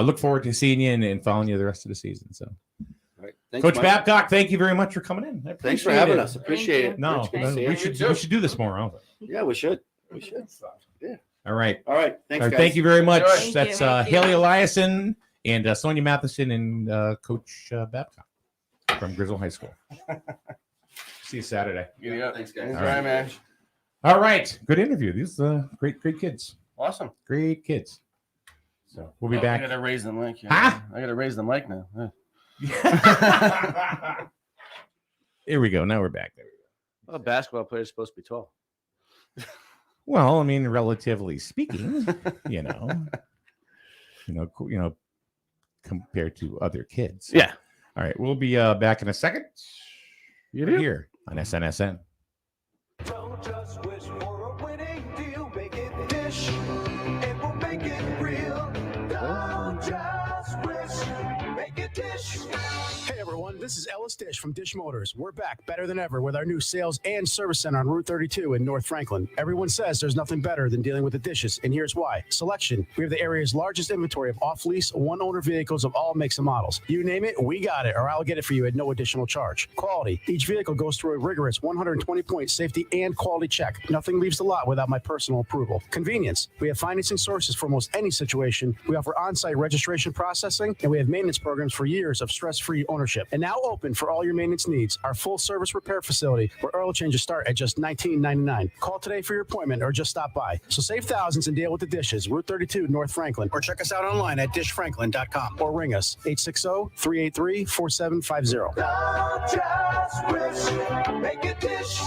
look forward to seeing you and following you the rest of the season. So, All right. Thanks, Coach Mike. Babcock, thank you very much for coming in. I Thanks for appreciate having it. us. Appreciate you. it. No, Rich, good to see we you. should do this more often. Yeah, we should. We should. Yeah. All right. All right. Thanks, All right, guys. thank you very much. Thank That's you. Thank you. Haley Eliason and Sonia Matheson and Coach Babcock from Grizzle High School. See you Saturday. Thanks, guys. All right, man. All right, good interview. These great kids. Awesome. Great kids. So we'll be I back. gotta raise the mic. Huh? I gotta raise the mic now. Here we go. Now we're back. There we go. Well, a basketball player is supposed to be tall. Well, I mean, relatively speaking, compared to other kids. Yeah. All right, we'll be back in a second. You Right here on SNSN. Don't just wish for a winning deal, make it Dish. It will make it real. Don't just wish, make it Dish. Hey everyone, this is Ellis Dish from Dish Motors. We're back better than ever with our new sales and service center on Route 32 in North Franklin. Everyone says there's nothing better than dealing with the dishes, and here's why. Selection. We have the area's largest inventory of off-lease, one-owner vehicles of all makes and models. You name it, we got it, or I'll get it for you at no additional charge. Quality. Each vehicle goes through a rigorous 120-point safety and quality check. Nothing leaves the lot without my personal approval. Convenience. We have financing sources for almost any situation. We offer on-site registration processing, and we have maintenance programs for years of stress-free ownership. And now open for all your maintenance needs. Our full-service repair facility, where oil changes start at just $19.99. Call today for your appointment or just stop by. So save thousands and deal with the dishes. Route 32, North Franklin. Or check us out online at dishfranklin.com. Or ring us, 860-383-4750. Don't just wish, make it Dish.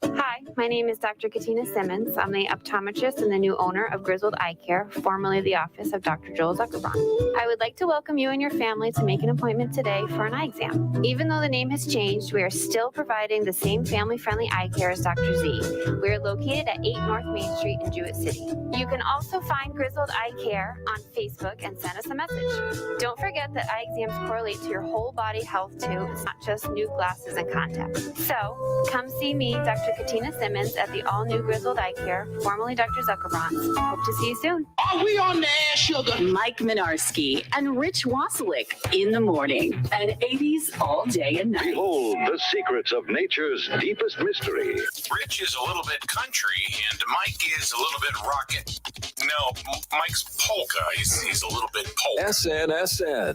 Hi, my name is Dr. Katina Simmons. I'm the optometrist and the new owner of Griswold Eye Care, formerly the office of Dr. Joel Zuckerbrand. I would like to welcome you and your family to make an appointment today for an eye exam. Even though the name has changed, we are still providing the same family-friendly eye care as Dr. Z. We are located at 8 North Main Street in Jewett City. You can also find Griswold Eye Care on Facebook and send us a message. Don't forget that eye exams correlate to your whole body health too. It's not just new glasses and contacts. So come see me, Dr. Katina Simmons, at the all-new Griswold Eye Care, formerly Dr. Zuckerbrand. Hope to see you soon. Are we on the air, sugar? Mike Minarski and Rich Wasilick in the morning. And 80s all day and night. Behold the secrets of nature's deepest mystery. Rich is a little bit country, and Mike is a little bit rocket. No, Mike's polka. He's a little bit polka. SNSN.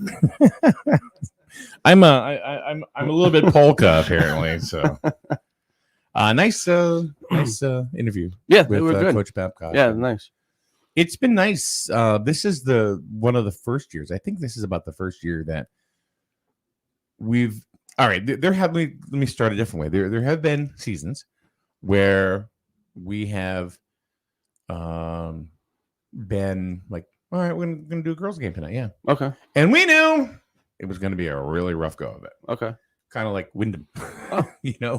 I'm a little bit polka apparently. So nice interview. Yeah, with they were good. Coach Babcock. Yeah, nice. It's been nice. This is one of the first years. I think this is about the first year that we've. All right, let me start a different way. There have been seasons where we have been like, all right, we're gonna do a girls' game tonight. Yeah. Okay. And we knew it was gonna be a really rough go of it. Okay. Kind of like Wyndham.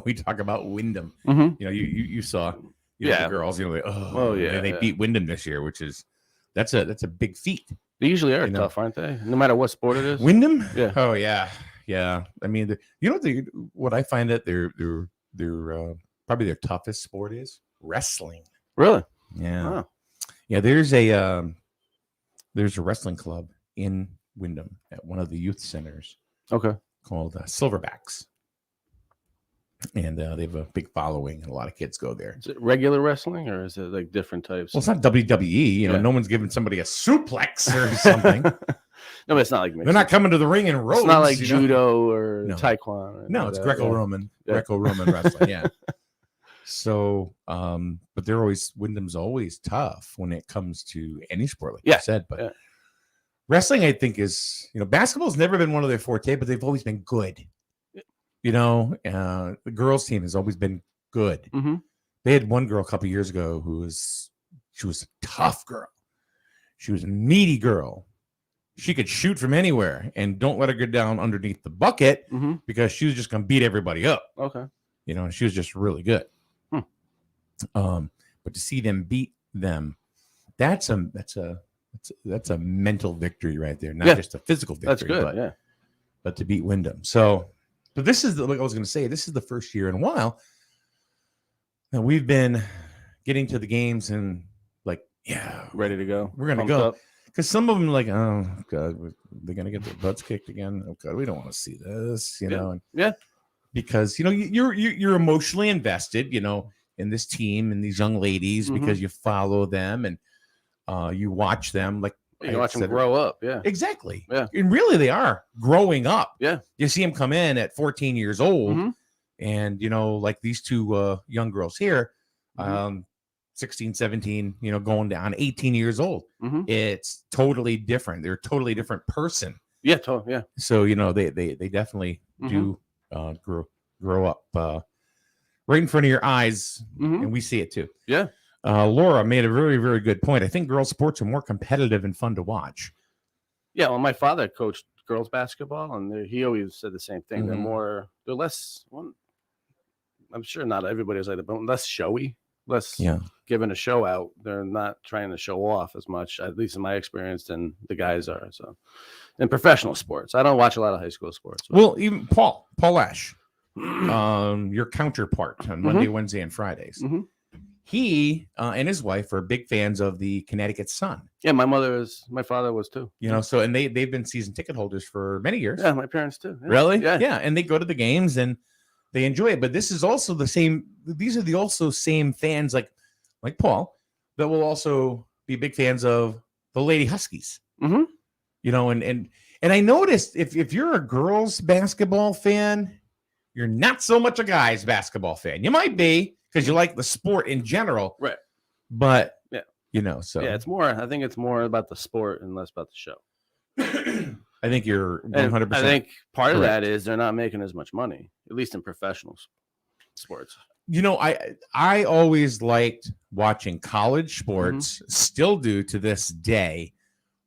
We talk about Wyndham. Mhm. You saw Yeah. the girls, like, Oh, yeah, and they yeah. beat Wyndham this year, which is that's a big feat. They usually are tough, aren't they? No matter what sport it is. Wyndham? Yeah. Oh yeah. Yeah. I mean, what I find that they're probably their toughest sport is wrestling. Really? Yeah. Wow. Yeah, there's a wrestling club in Wyndham at one of the youth centers. Okay. Called Silverbacks. And they have a big following, and a lot of kids go there. Is it regular wrestling, or is it like different types? Well, it's not WWE. You know, Yeah. no one's giving somebody a suplex or something. No, but it's not like They're not coming to the ring in robes. It's not like you know? judo or No. taekwondo. or No, it's that, Greco-Roman, yeah. Greco-Roman wrestling. Yeah. So, but Wyndham's always tough when it comes to any sport, like you said. But wrestling, I think, is, basketball's never been one of their forte, but they've always been good. The girls' team has always been good. Mm-hmm. They had one girl a couple years ago she was a tough girl. She was a meaty girl. She could shoot from anywhere, and don't let her get down underneath the bucket because she was just going to beat everybody up. Okay. She was just really good. But to see them beat them, that's a mental victory right there, not just a physical victory. That's good. But to beat Wyndham. So, but this is like I was going to say, this is the first year in a while that we've been getting to the games and ready to go. We're going to go. Because some of them like, oh God, they're going to get their butts kicked again. Oh God, we don't want to see this, know. Yeah. Because you're emotionally invested, in this team and these young ladies because you follow them and you watch them. Like you watch them grow up. Yeah. Exactly. Yeah. And really, they are growing up. Yeah. You see them come in at 14 years old, and like these two young girls here, 16, 17, going down 18 years old. It's totally different. They're a totally different person. Yeah. Yeah. So, they definitely do grow up right in front of your eyes, and we see it too. Yeah. Laura made a very, very good point. I think girls' sports are more competitive and fun to watch. Yeah. Well, my father coached girls basketball, and he always said the same thing. They're less. I'm sure not everybody's like that, but less showy. Less giving a show out. They're not trying to show off as much, at least in my experience, than the guys are. So, in professional sports, I don't watch a lot of high school sports. Well, even Paul Ash, your counterpart on Monday, Wednesday, and Fridays. He and his wife are big fans of the Connecticut Sun. Yeah, my father was too. So and they've been season ticket holders for many years. Yeah, my parents too. Yeah. Really? Yeah, and they go to the games and they enjoy it. But this is also the same. These are the also same fans like Paul that will also be big fans of the Lady Huskies. And I noticed if you're a girls basketball fan, you're not so much a guys basketball fan. You might be because you like the sport in general, right? But so it's more. I think it's more about the sport and less about the show. I think you're 100%. I think part of that is they're not making as much money, at least in professional sports. I always liked watching college sports, still do to this day,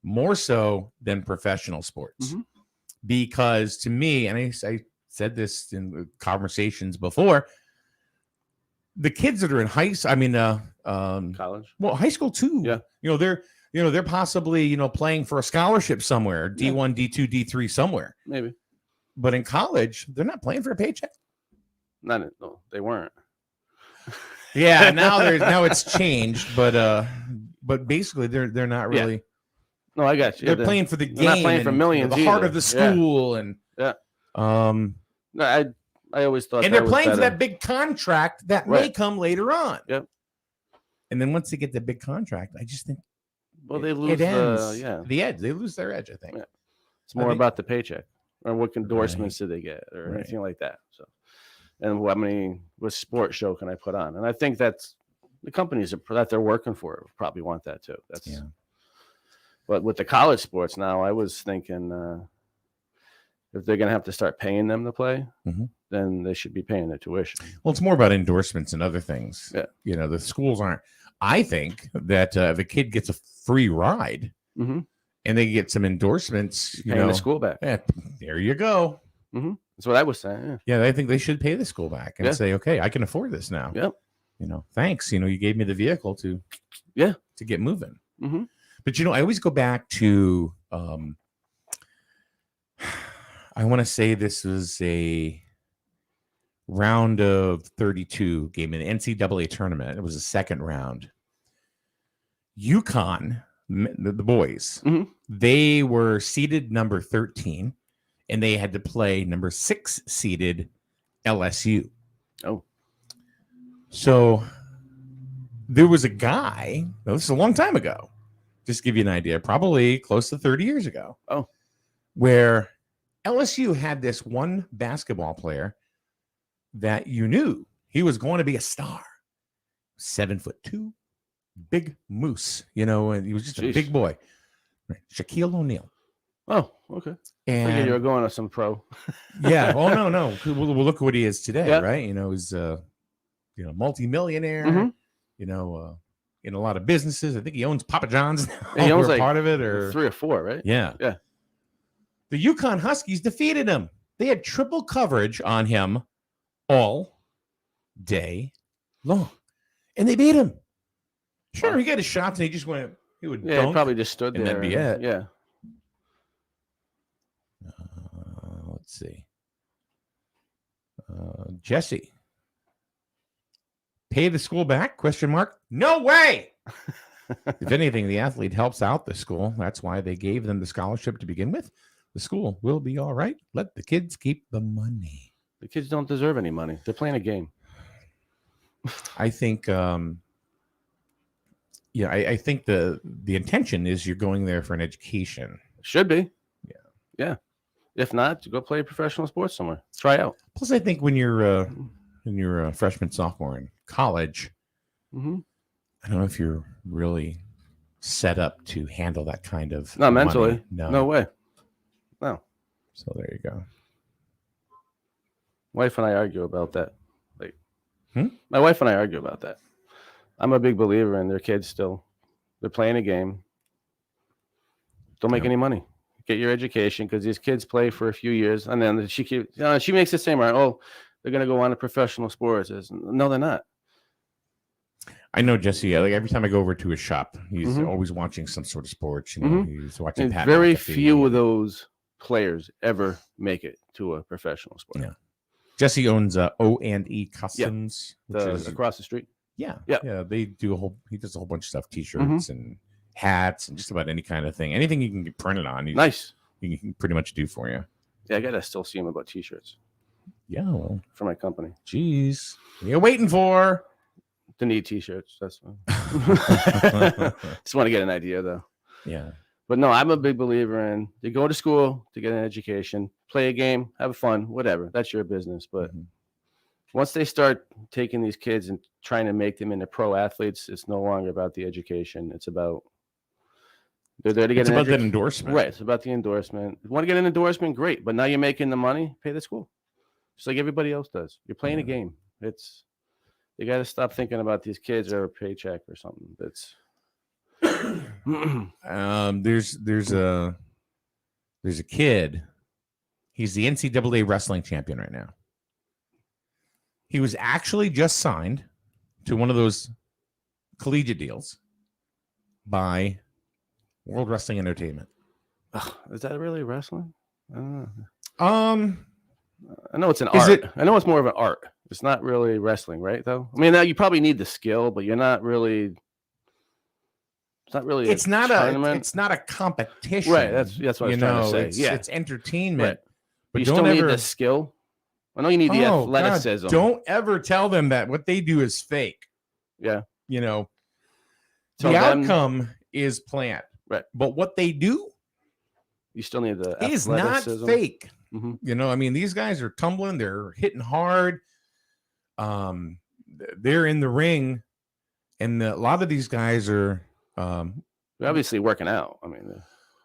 more so than professional sports. Because to me, and I said this in conversations before, the kids that are in college, well, high school too. Yeah, they're possibly playing for a scholarship somewhere, D1, D2, D3 somewhere, maybe. But in college, they're not playing for a paycheck. No, they weren't. Yeah, now it's changed, but basically they're not really. Yeah. No, I got you. They're playing for the game. They're not playing for millions. The heart of the school, and No, I always thought, and they're playing for that big contract that may come later on. Yep. And then once they get the big contract, I just think, they lose the edge. They lose their edge. I think it's more about the paycheck or what endorsements do they get or anything like that. So, and what sport show can I put on? And I think that's the companies that they're working for probably want that too. But with the college sports now, I was thinking if they're going to have to start paying them to play, then they should be paying their tuition. Well, it's more about endorsements and other things. Yeah. The schools aren't. I think that if a kid gets a free ride and they get some endorsements, paying the school back. Yeah, there you go. That's what I was saying. Yeah, I think they should pay the school back and say, okay, I can afford this now. Yep. Thanks. You gave me the vehicle to get moving. But I always go back to I want to say this was a round of 32 game in the NCAA tournament. It was the second round. UConn, the boys, they were seeded number 13, and they had to play number 6 seeded LSU. Oh. So there was a guy, this is a long time ago, just to give you an idea, probably close to 30 years ago. Oh. Where LSU had this one basketball player that you knew he was going to be a star. 7'2", big moose, and he was just a big boy. Shaquille O'Neal. Oh, okay. And Figured you were going to some pro. yeah. Oh, no. Well, look at what he is today, Yeah. right? He's multi-millionaire, in a lot of businesses. I think he owns Papa John's now. Yeah, he owns or like part of it, or 3 or 4, right? Yeah. Yeah. The UConn Huskies defeated him. They had triple coverage on him all day long, and they beat him. Sure, he got his shots, and he just went. He would Yeah, he dunk, probably just stood and there. that'd be it. Yeah. Let's see. Jesse, pay the school back? Question mark. No way. If anything, the athlete helps out the school. That's why they gave them the scholarship to begin with. The school will be all right. Let the kids keep the money. The kids don't deserve any money. They're playing a game. I think, I think the intention is you're going there for an education. Should be. Yeah. If not, go play professional sports somewhere. Try out. Plus, I think when you're a freshman, sophomore in college, I don't know if you're really set up to handle that kind of Not mentally. money. No way. No. So there you go. Wife and I argue about that. My wife and I argue about that. I'm a big believer in their kids still. They're playing a game. Don't make any money. Get your education, because these kids play for a few years, and then she makes the same right. Oh, they're going to go on to professional sports. No, they're not. I know Jesse. Like every time I go over to his shop, he's always watching some sort of sports. He's watching. And Pat very McAfee. few of those players ever make it to a professional sport. Yeah. Jesse owns O&E Customs, which is across the street. Yeah. Yeah. They do he does a whole bunch of stuff, T-shirts and hats and just about any kind of thing. Anything you can get printed on. Nice. He can pretty much do for you. Yeah, I gotta still see him about T-shirts. Yeah, well, for my company. Jeez, what are you waiting for? To need T-shirts. That's fine. Just want to get an idea, though. Yeah. But no, I'm a big believer in you go to school to get an education, play a game, have fun, whatever. That's your business. But once they start taking these kids and trying to make them into pro athletes, it's no longer about the education. It's about they're there to get It's about that endorsement. Right. It's about the endorsement. If you want to get an endorsement, great. But now you're making the money, pay the school. Just like everybody else does. You're playing a game. You got to stop thinking about these kids or a paycheck or something. That's there's a kid. He's the NCAA wrestling champion right now. He was actually just signed to one of those collegiate deals by World Wrestling Entertainment. Is that really wrestling? I don't know. I know it's an Is art. it- I know it's more of an art. It's not really wrestling, right? Though. I mean, now you probably need the skill, but you're not really. It's not really. It's not a competition, Right. That's what I was trying to say. It's, Yeah. it's entertainment. Right. But you don't still need ever the skill. I know you need the God, athleticism. don't ever tell them that what they do is fake. Yeah. The Tell them- outcome is planned. Right. But what they do You still need the is not athleticism. fake. Mhm. I mean, these guys are tumbling, they're hitting hard. They're in the ring, and a lot of these guys are They're obviously working out. I mean,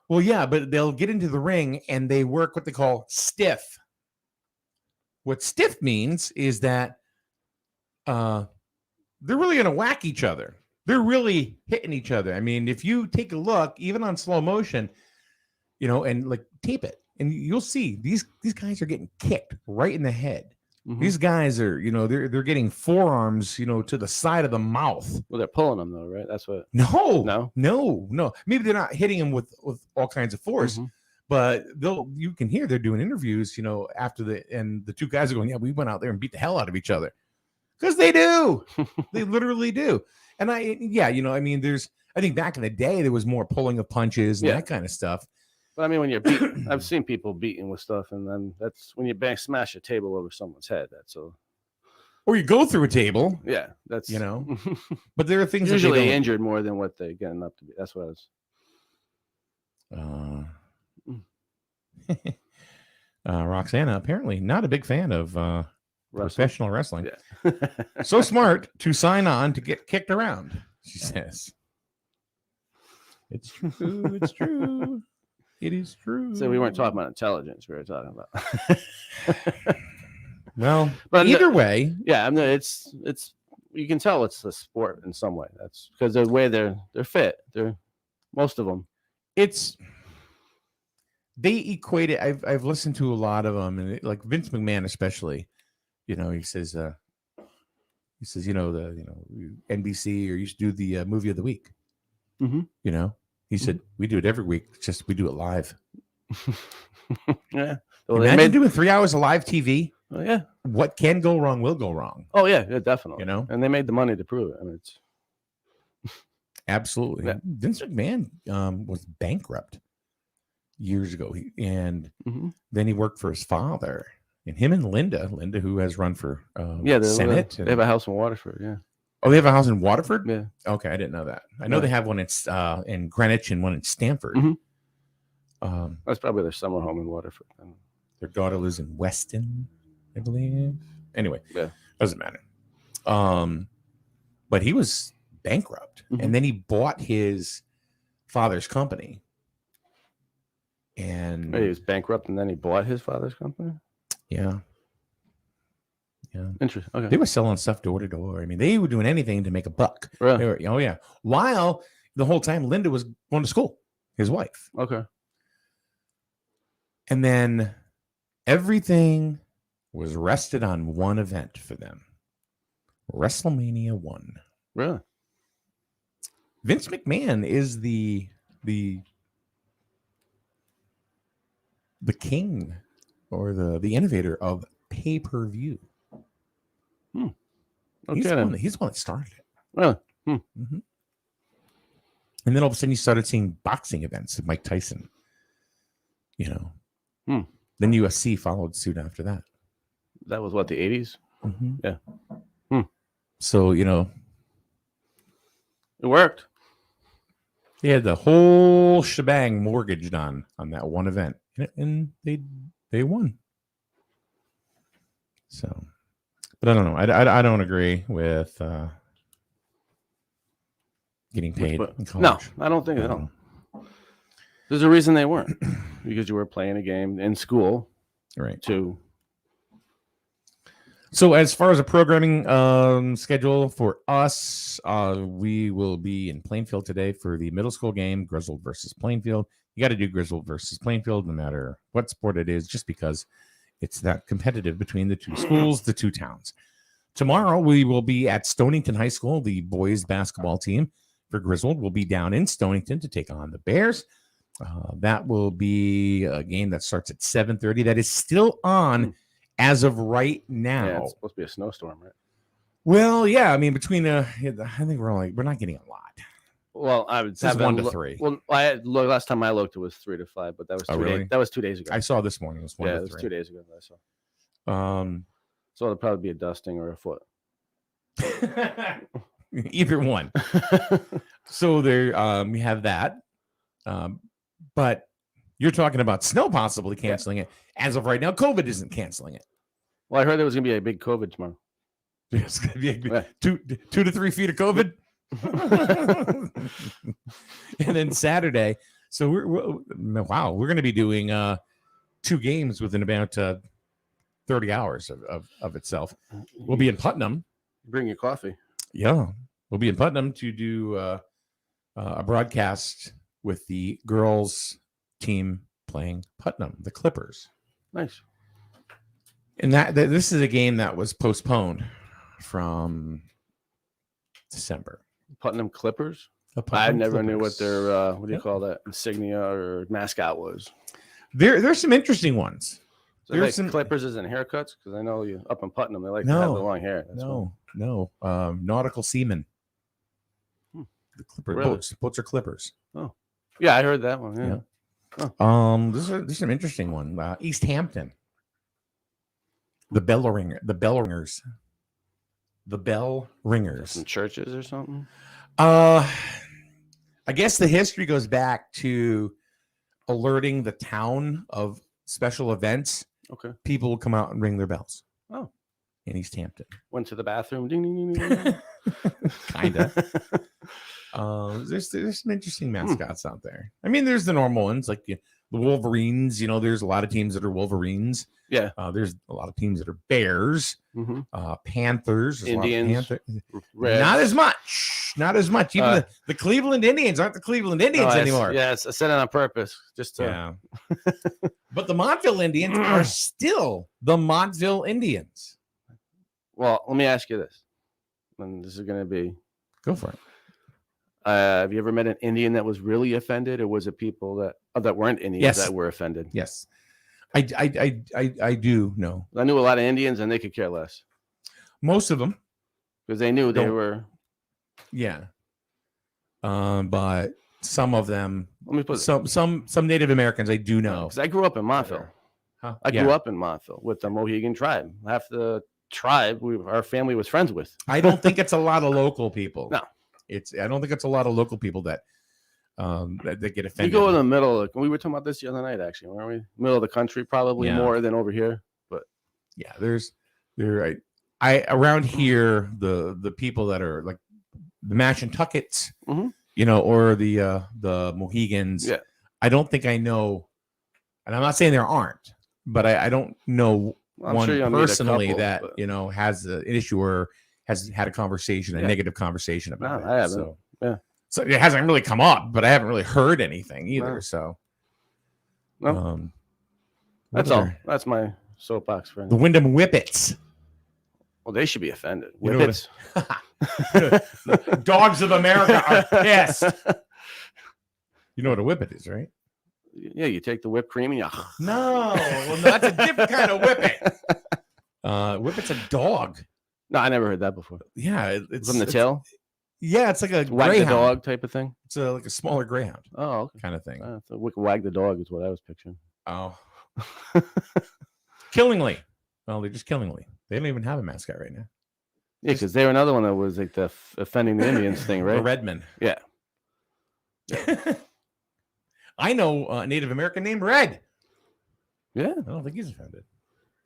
well, yeah, but they'll get into the ring and they work what they call stiff. What stiff means is that they're really going to whack each other. They're really hitting each other. I mean, if you take a look, even on slow motion, and like tape it, and you'll see these guys are getting kicked right in the head. These guys are, they're getting forearms, to the side of the mouth. Well, they're pulling them though, right? That's what. No. No. Maybe they're not hitting him with all kinds of force, But you can hear they're doing interviews, after the two guys are going, yeah, we went out there and beat the hell out of each other. Because they do. They literally do. And I think back in the day, there was more pulling of punches and that kind of stuff. But I mean, when you're beaten, I've seen people beaten with stuff, and then that's when you smash a table over someone's head. Or you go through a table. Yeah, that's But there are things usually that injured more than what they're getting up to be. That's what I was. Roxana apparently not a big fan of professional wrestling. Yeah. So smart to sign on to get kicked around, she says. It's true. It's true. It is true. So we weren't talking about intelligence. We were talking about. Well, but either way, yeah. I mean, it's you can tell it's a sport in some way. That's because the way they're fit. They're most of them. They equate it. I've listened to a lot of them, and like Vince McMahon especially. He says NBC or used to do the movie of the week. Mm-hmm. He said we do it every week. Just we do it live. Yeah. Well, imagine doing 3 hours of live TV. Oh yeah. What can go wrong will go wrong. Oh yeah, definitely. And they made the money to prove it. I mean, it's absolutely. Yeah. Vince McMahon was bankrupt years ago, and then he worked for his father. And him and Linda, who has run for Senate. They have a house in Waterford. Yeah. Oh, they have a house in Waterford? Yeah. Okay, I didn't know that. I know they have one in Greenwich and one in Stamford. That's probably their summer home in Waterford. Their daughter lives in Weston, I believe. Anyway, yeah, doesn't matter. But he was bankrupt, and then he bought his father's company. And he was bankrupt, and then he bought his father's company. Yeah. Interesting. Okay. They were selling stuff door to door. I mean, they were doing anything to make a buck. Really? Oh yeah. While the whole time Linda was going to school, his wife. Okay. And then everything was rested on one event for them. WrestleMania 1. Really? Vince McMahon is the king or the innovator of pay-per-view. Okay, he's the one that started it. Really? Mm-hmm. And then all of a sudden you started seeing boxing events with Mike Tyson. Then UFC followed suit after that. That was what, the 80s? Mm-hmm. Yeah. So, it worked. They had the whole shebang mortgaged on that one event. And they won. So, but I don't know. I don't agree with getting paid in college. No, I don't think so. There's a reason they weren't. Because you were playing a game in school. Right. So as far as a programming schedule for us, we will be in Plainfield today for the middle school game, Griswold versus Plainfield. You got to do Griswold versus Plainfield no matter what sport it is, just because it's that competitive between the two schools, the two towns. Tomorrow, we will be at Stonington High School. The boys basketball team for Griswold will be down in Stonington to take on the Bears. That will be a game that starts at 7:30. That is still on as of right now. Yeah, it's supposed to be a snowstorm, right? Well, yeah. I mean, between I think we're not getting a lot. Well, I would say 1 to 3. Well, last time I looked, it was 3 to 5, but that was 2 days. That was 2 days ago. I saw this morning. It was 1 to 3. It was 2 days ago that I saw. So it'll probably be a dusting or a foot. Either one. So there, we have that. But you're talking about snow possibly canceling it. As of right now, COVID isn't canceling it. Well, I heard there was going to be a big COVID tomorrow. It's going to be 2 to 3 feet of COVID. And then Saturday. So we're going to be doing 2 games within about 30 hours of itself. We'll be in Putnam. Bring your coffee. Yeah. We'll be in Putnam to do a broadcast with the girls team playing Putnam, the Clippers. Nice. And this is a game that was postponed from December. Putnam Clippers? I never knew what their, what do you call that, insignia or mascot was. There's some interesting ones. So There's like some clippers and haircuts because I know you up in Putnam they like to have the long hair. That's no. Nautical seamen. The clipper Really? boats are clippers. Oh, yeah, I heard that one. Yeah. There's some interesting one. East Hampton. The bell ringers. Some churches or something. I guess the history goes back to alerting the town of special events. Okay. People will come out and ring their bells. Oh. In East Hampton. Went to the bathroom. Ding, ding, ding, ding, ding. Kinda. There's some interesting mascots out there. I mean, there's the normal ones like the Wolverines. You know, there's a lot of teams that are Wolverines. Yeah. There's a lot of teams that are Bears. Panthers. There's a lot of Indians. Reds. Not as much. Even the Cleveland Indians aren't the Cleveland Indians anymore. Yes, I said it on purpose. Just to... Yeah. But the Montville Indians are still the Montville Indians. Well, let me ask you this. And this is going to be. Go for it. Have you ever met an Indian that was really offended, or was it people that weren't Indians that were offended? Yes. I do know. I knew a lot of Indians, and they could care less. Most of them, because they knew they were. Yeah. But some of them. Let me put some Native Americans I do know. Because I grew up in Montville. Huh? I grew up in Montville with the Mohegan tribe. Half the tribe our family was friends with. I don't think it's a lot of local people. No. I don't think it's a lot of local people that get offended. You go in the middle. We were talking about this the other night, actually, weren't we? Middle of the country, probably more than over here. But yeah, around here, the people that are like the Mashantuckets, you know, or the Mohegans. Yeah, I don't think I know, and I'm not saying there aren't, but I don't know one personally that you know has an issue or has had a conversation, a negative conversation about it. I haven't. So, yeah. So it hasn't really come up, but I haven't really heard anything either. No. So, that's all. That's my soapbox friend. The Wyndham Whippets. Well, they should be offended. You know Whippets. Dogs of America are pissed. You know what a whippet is, right? Yeah, you take the whipped cream and you. No, well, that's a different kind of whippet. Whippet's a dog. No, I never heard that before. Yeah, it's from the tail. Yeah, it's like a wag greyhound. the dog type of thing. It's like a smaller greyhound. Oh, okay. Kind of thing. So wag the dog is what I was picturing. Oh, Killingly. Well, they're just Killingly. They don't even have a mascot right now. Yeah, because they're another one that was like the offending the Indians thing, right? The Redmen. Yeah. I know a Native American named Red. Yeah, I don't think he's offended.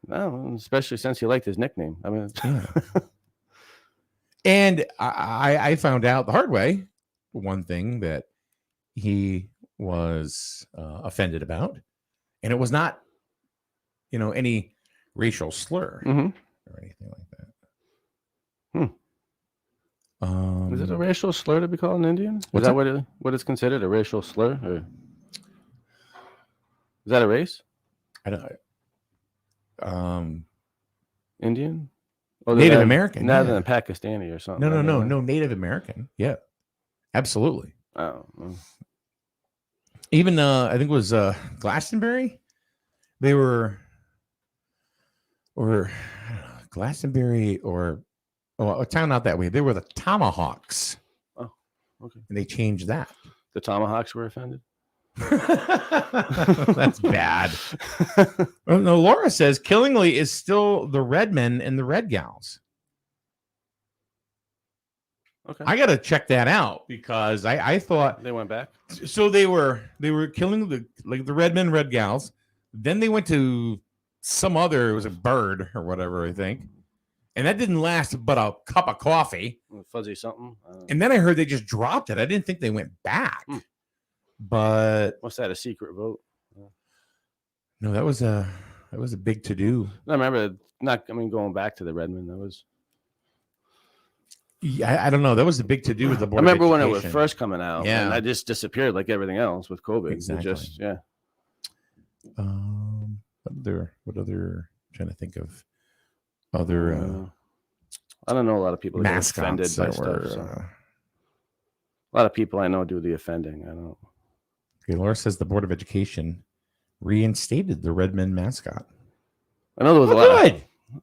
No, especially since he liked his nickname. I mean, and I found out the hard way one thing that he was offended about, and it was not, you know, any racial slur or anything like that. Is it a racial slur to be called an Indian? Is that what it's considered, a racial slur? Or is that a race? I don't. Indian? Native American. Rather than Pakistani or something. No, Native American. Yeah, absolutely. Oh. Even I think it was Glastonbury. They were, or Glastonbury, or a town out that way. They were the Tomahawks. Oh, okay. And they changed that. The Tomahawks were offended. That's bad. Well, no, Laura says Killingly is still the Redmen and the Red Gals. Okay, I got to check that out because I thought they went back. So they were killing the Redmen, Red Gals. Then they went to some other. It was a bird or whatever, I think, and that didn't last but a cup of coffee. Fuzzy something. And then I heard they just dropped it. I didn't think they went back. But what's that? A secret vote? No, that was a big to do. I remember going back to the Redmen. That was. Yeah, I don't know. That was the big to do with the board. I remember when it was first coming out. Yeah, and I just disappeared like everything else with COVID. Exactly. What other? I'm trying to think of other. I don't know a lot of people that get offended by stuff. A lot of people I know do the offending. I don't. Okay, Laura says the Board of Education reinstated the Redmen mascot. I know there was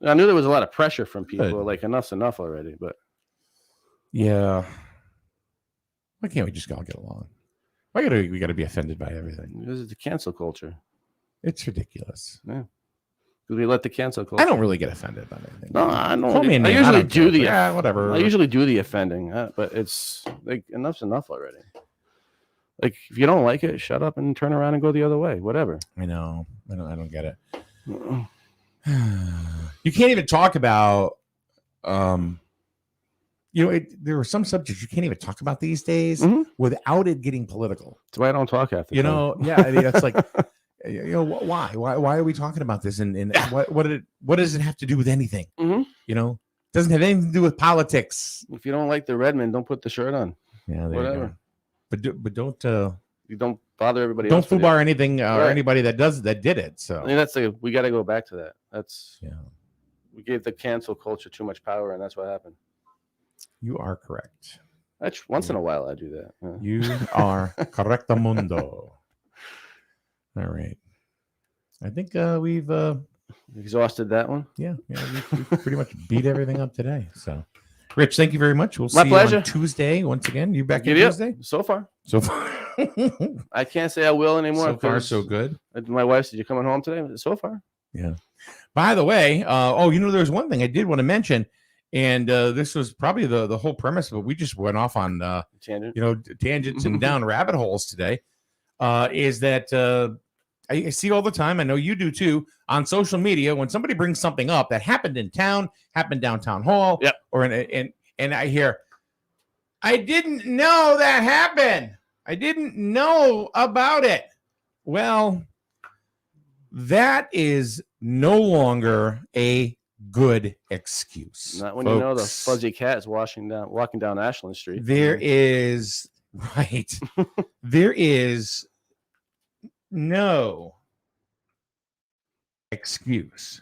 I knew there was a lot of pressure from people. Good. Like enough's enough already. But Yeah. Why can't we just all get along? We gotta be offended by everything? this is the cancel culture. It's ridiculous. Yeah. Because we let the cancel culture. I don't really get offended by anything. No, I don't. Call me a I name. usually don't do care. the Yeah, whatever. I usually do the offending, but it's like enough's enough already. Like if you don't like it, shut up and turn around and go the other way. Whatever. I know. I don't get it. You can't even talk about there are some subjects you can't even talk about these days without it getting political. That's why I don't talk after. Yeah, I mean, that's like why are we talking about this and what does it have to do with anything? Doesn't have anything to do with politics. If you don't like the Redmen, don't put the shirt on. Yeah, there whatever. You go. But don't you don't bother everybody. Don't else with foobar it. anything or Right. anybody that did it. So I mean, we got to go back to that. That's we gave the cancel culture too much power, and that's what happened. You are correct. That's once in a while I do that. Yeah. You are correctamundo. All right. I think we've exhausted that one. Yeah, we've pretty much beat everything up today. So, Rich, thank you very much. We'll My see pleasure. you on Tuesday once again. You back in Giddy up. Tuesday? So far. So far. I can't say I will anymore. So far, 'cause so good. My wife said, "You coming home today?" So far. Yeah. By the way, there's one thing I did want to mention, and this was probably the whole premise, but we just went off on tangents and down rabbit holes today. Is that I see all the time, I know you do too, on social media when somebody brings something up that happened in town, happened downtown hall, or and I hear, I didn't know that happened. I didn't know about it. Well, that is no longer a good excuse. Not when you know the folks. fuzzy cat is walking down Ashland Street. There is there is no excuse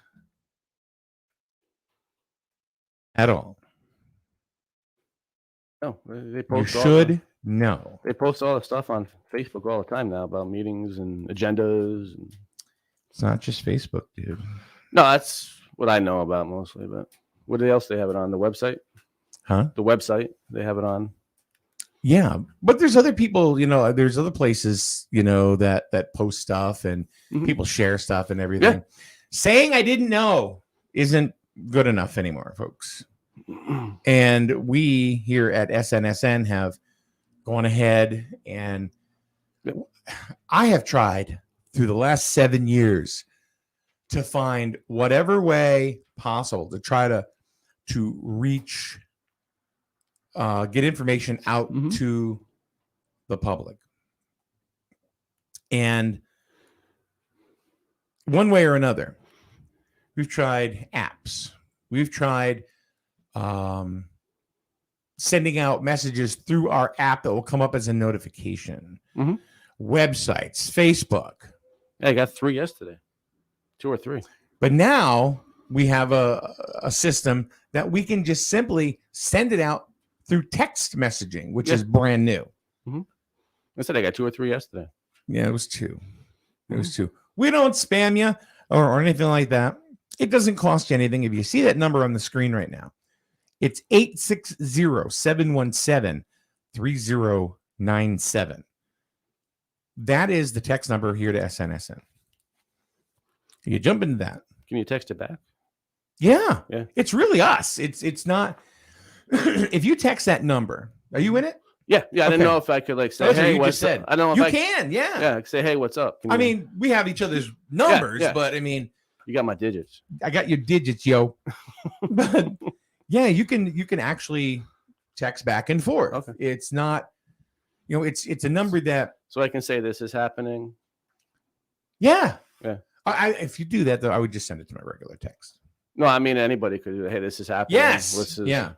at all. No, they You post should know. They post all the stuff on Facebook all the time now about meetings and agendas. And... It's not just Facebook, dude. No, that's what I know about mostly. But what else they have it on? The website? Huh? The website they have it on. Yeah, but there's other people, there's other places, that post stuff and people share stuff and everything. Yeah. Saying I didn't know isn't good enough anymore, folks. And we here at SNSN have gone ahead and I have tried through the last 7 years to find whatever way possible to try to reach get information out to the public. And one way or another, we've tried apps. We've tried sending out messages through our app that will come up as a notification. Websites, Facebook. Yeah, I got 3 yesterday. 2 or 3. But now we have a system that we can just simply send it out through text messaging, which is brand new. I said I got 2 or 3 yesterday. Yeah, it was 2. It was 2. We don't spam you or anything like that. It doesn't cost you anything. If you see that number on the screen right now, it's 860-717-3097. That is the text number here to SNSN. You jump into that. Can you text it back? Yeah. Yeah. It's really us. It's not. If you text that number, are you in it? Yeah. I didn't Okay. know if I could say, That's what hey, you what's just said. up? I don't know if You I can, yeah. Yeah, say, hey, what's up? Can I you- mean, we have each other's numbers, yeah. but I mean, you got my digits. I got your digits, yo. But yeah, you can actually text back and forth. Okay. It's not, it's a number that. So I can say this is happening. Yeah. Yeah. If you do that, though, I would just send it to my regular text. No, I mean anybody could do. Hey, this is happening. Yes. This is- Yeah.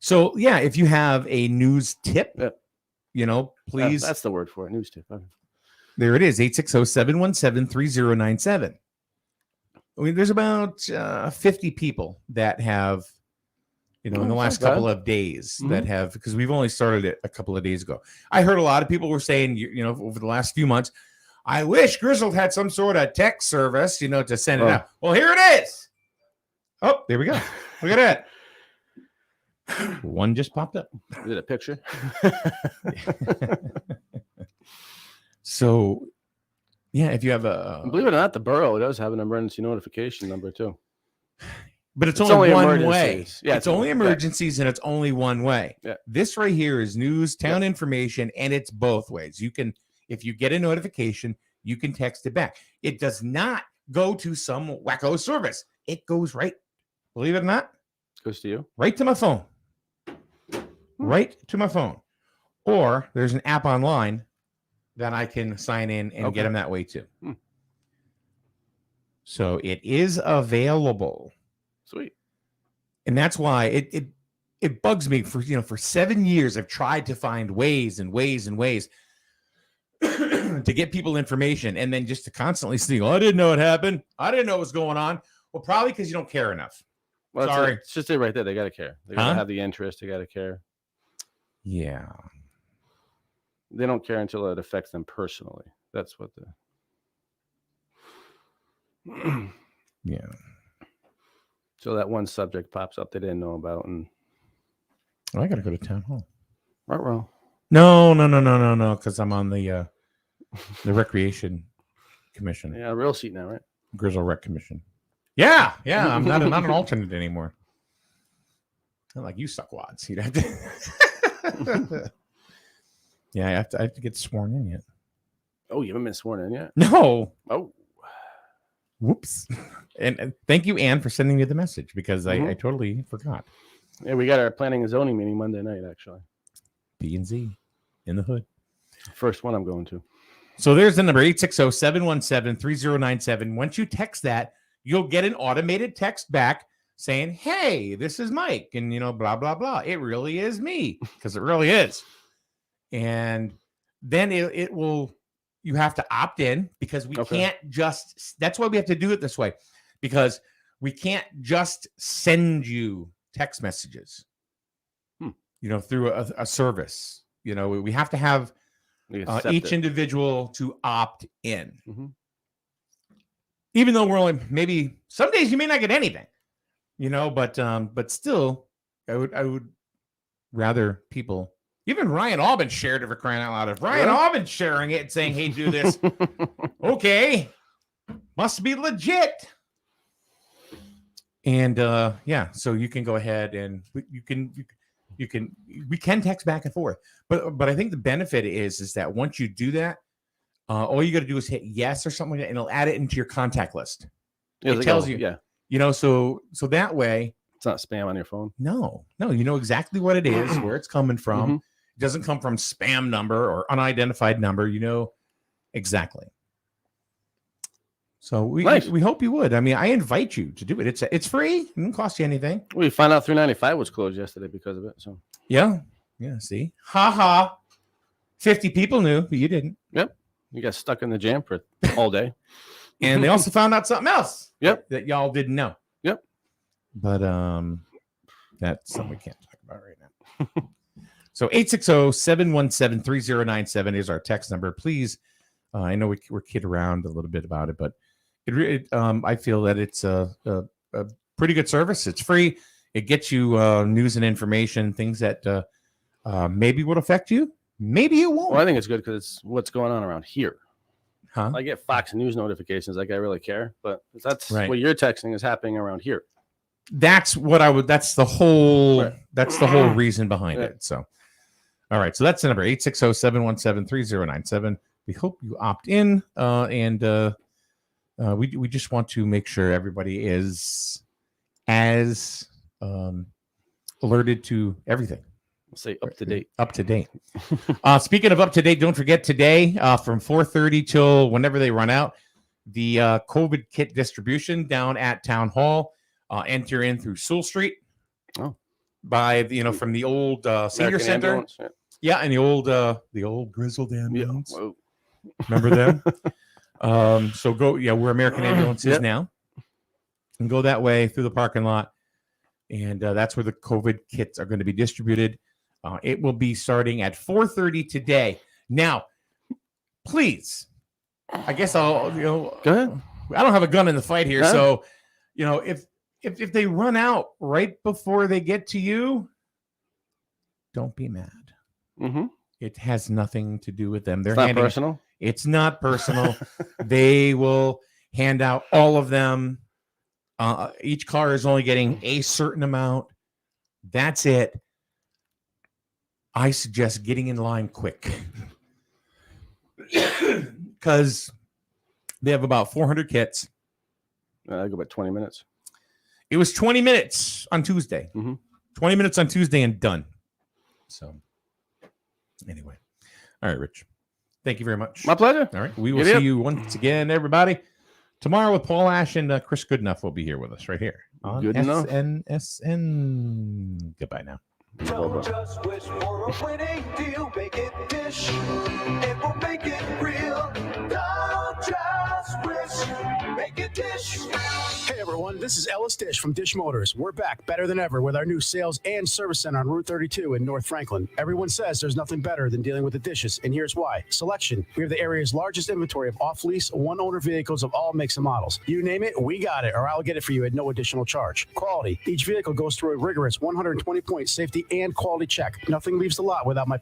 So yeah, if you have a news tip, Yeah, please. that's the word for it. News tip. Okay. There it is, 860-717-3097. I mean, there's about 50 people that have, in the Oh, last that's not couple bad. of days that have, because we've only started it a couple of days ago. I heard a lot of people were saying, over the last few months, I wish Grizzled had some sort of text service, to send it out. Well, here it is. Oh, there we go. Look at that. One just popped up. Is it a picture? So, yeah, if you have a... Believe it or not, the borough does have an emergency notification number, too. But it's only one way. emergencies. Yeah, it's only emergencies, and it's only one way. Yeah. This right here is news, town information, and it's both ways. You can, if you get a notification, you can text it back. It does not go to some wacko service. It goes right, believe it or not, goes to you, right to my phone. Right to my phone. Or there's an app online that I can sign in and get them that way too. So it is available. Sweet. And that's why it bugs me for 7 years. I've tried to find ways and ways and ways to get people information, and then just to constantly see, I didn't know it happened. I didn't know what was going on. Well, probably because you don't care enough. Well, Sorry. It's just it right there. They got to care. They got to have the interest. They got to care. Yeah. They don't care until it affects them personally. That's what the... Yeah. So that one subject pops up they didn't know about, and I got to go to town hall. Right. No, because I'm on the recreation commission. Yeah, real seat now, right? Grizzle Rec Commission. Yeah. I'm not an alternate anymore. Not like you suck wads. You'd have to. Yeah, I have to get sworn in yet. Oh, you haven't been sworn in yet? No. Oh. Whoops. And thank you, Ann, for sending me the message, because I totally forgot. Yeah, we got our planning and zoning meeting Monday night, actually. P&Z in the hood. First one I'm going to. So there's the number, 860-717-3097. Once you text that, you'll get an automated text back saying, hey, this is Mike, and, blah, blah, blah. It really is me, because it really is. And then it will, you have to opt in, because we can't just, that's why we have to do it this way, because we can't just send you text messages, through a service. We have to have each individual to opt in. Even though we're only, maybe some days you may not get anything, but still, I would rather people. Even Ryan Albin shared it, for crying out loud. If Ryan Albin's sharing it and saying, hey, do this, okay, must be legit. And so you can go ahead and we can text back and forth. But I think the benefit is that once you do that, all you got to do is hit yes or something like that, and it'll add it into your contact list. Yeah, it tells you, so that way it's not spam on your phone. No, you know exactly what it is, where it's coming from. It doesn't come from spam number or unidentified number. Exactly. So we hope you would. I mean, I invite you to do it. It's free. It doesn't cost you anything. We found out 395 was closed yesterday because of it. So yeah. See, 50 people knew, but you didn't. Yep. You got stuck in the jam for all day. And they also found out something else. Yep. That y'all didn't know. Yep. But that's something we can't talk about right now. So 860-717-3097 is our text number. Please, I know we're kid around a little bit about it, but I feel that it's a pretty good service. It's free. It gets you news and information, things that maybe would affect you. Maybe it won't. Well, I think it's good because it's what's going on around here. Huh? I get Fox News notifications like I really care, but that's right. What you're texting is happening around here. That's what I would. That's the whole. That's the whole reason behind it. So, all right. So that's the number 860-717-3097. We hope you opt in, and we just want to make sure everybody is as alerted to everything. We'll say up to date. Up to date. Speaking of up to date, don't forget today from 4:30 till whenever they run out, the COVID kit distribution down at Town Hall. Enter in through Sewell Street. Oh, by from the old senior center. Yeah, and the old Grizzled ambulance. Whoa. Remember them? So go. Yeah, we're American Ambulance is now, and go that way through the parking lot, and that's where the COVID kits are going to be distributed. It will be starting at 4:30 today. Now, please, I guess I'll, Go ahead. I don't have a gun in the fight here. No. So, if they run out right before they get to you, don't be mad. Mm-hmm. It has nothing to do with them. They're It's not handing- personal. It's not personal. They will hand out all of them. Each car is only getting a certain amount. That's it. I suggest getting in line quick because they have about 400 kits. I go about 20 minutes. It was 20 minutes on Tuesday. 20 minutes on Tuesday and done. So, anyway. All right, Rich. Thank you very much. My pleasure. All right. We will Giddy see up. you once again, everybody. Tomorrow with Paul Ash and Chris Goodenough will be here with us right here on Good enough. SNSN. Goodbye now. Don't just wish for a winning deal. Make it Dish, and we'll make it real. Don't just wish, make it Dish. Hey everyone, this is Ellis Dish from Dish Motors. We're back better than ever with our new sales and service center on Route 32 in North Franklin. Everyone says there's nothing better than dealing with the dishes, and here's why. Selection. We have the area's largest inventory of off-lease, one-owner vehicles of all makes and models. You name it, we got it, or I'll get it for you at no additional charge. Quality. Each vehicle goes through a rigorous 120-point safety and quality check. Nothing leaves the lot without my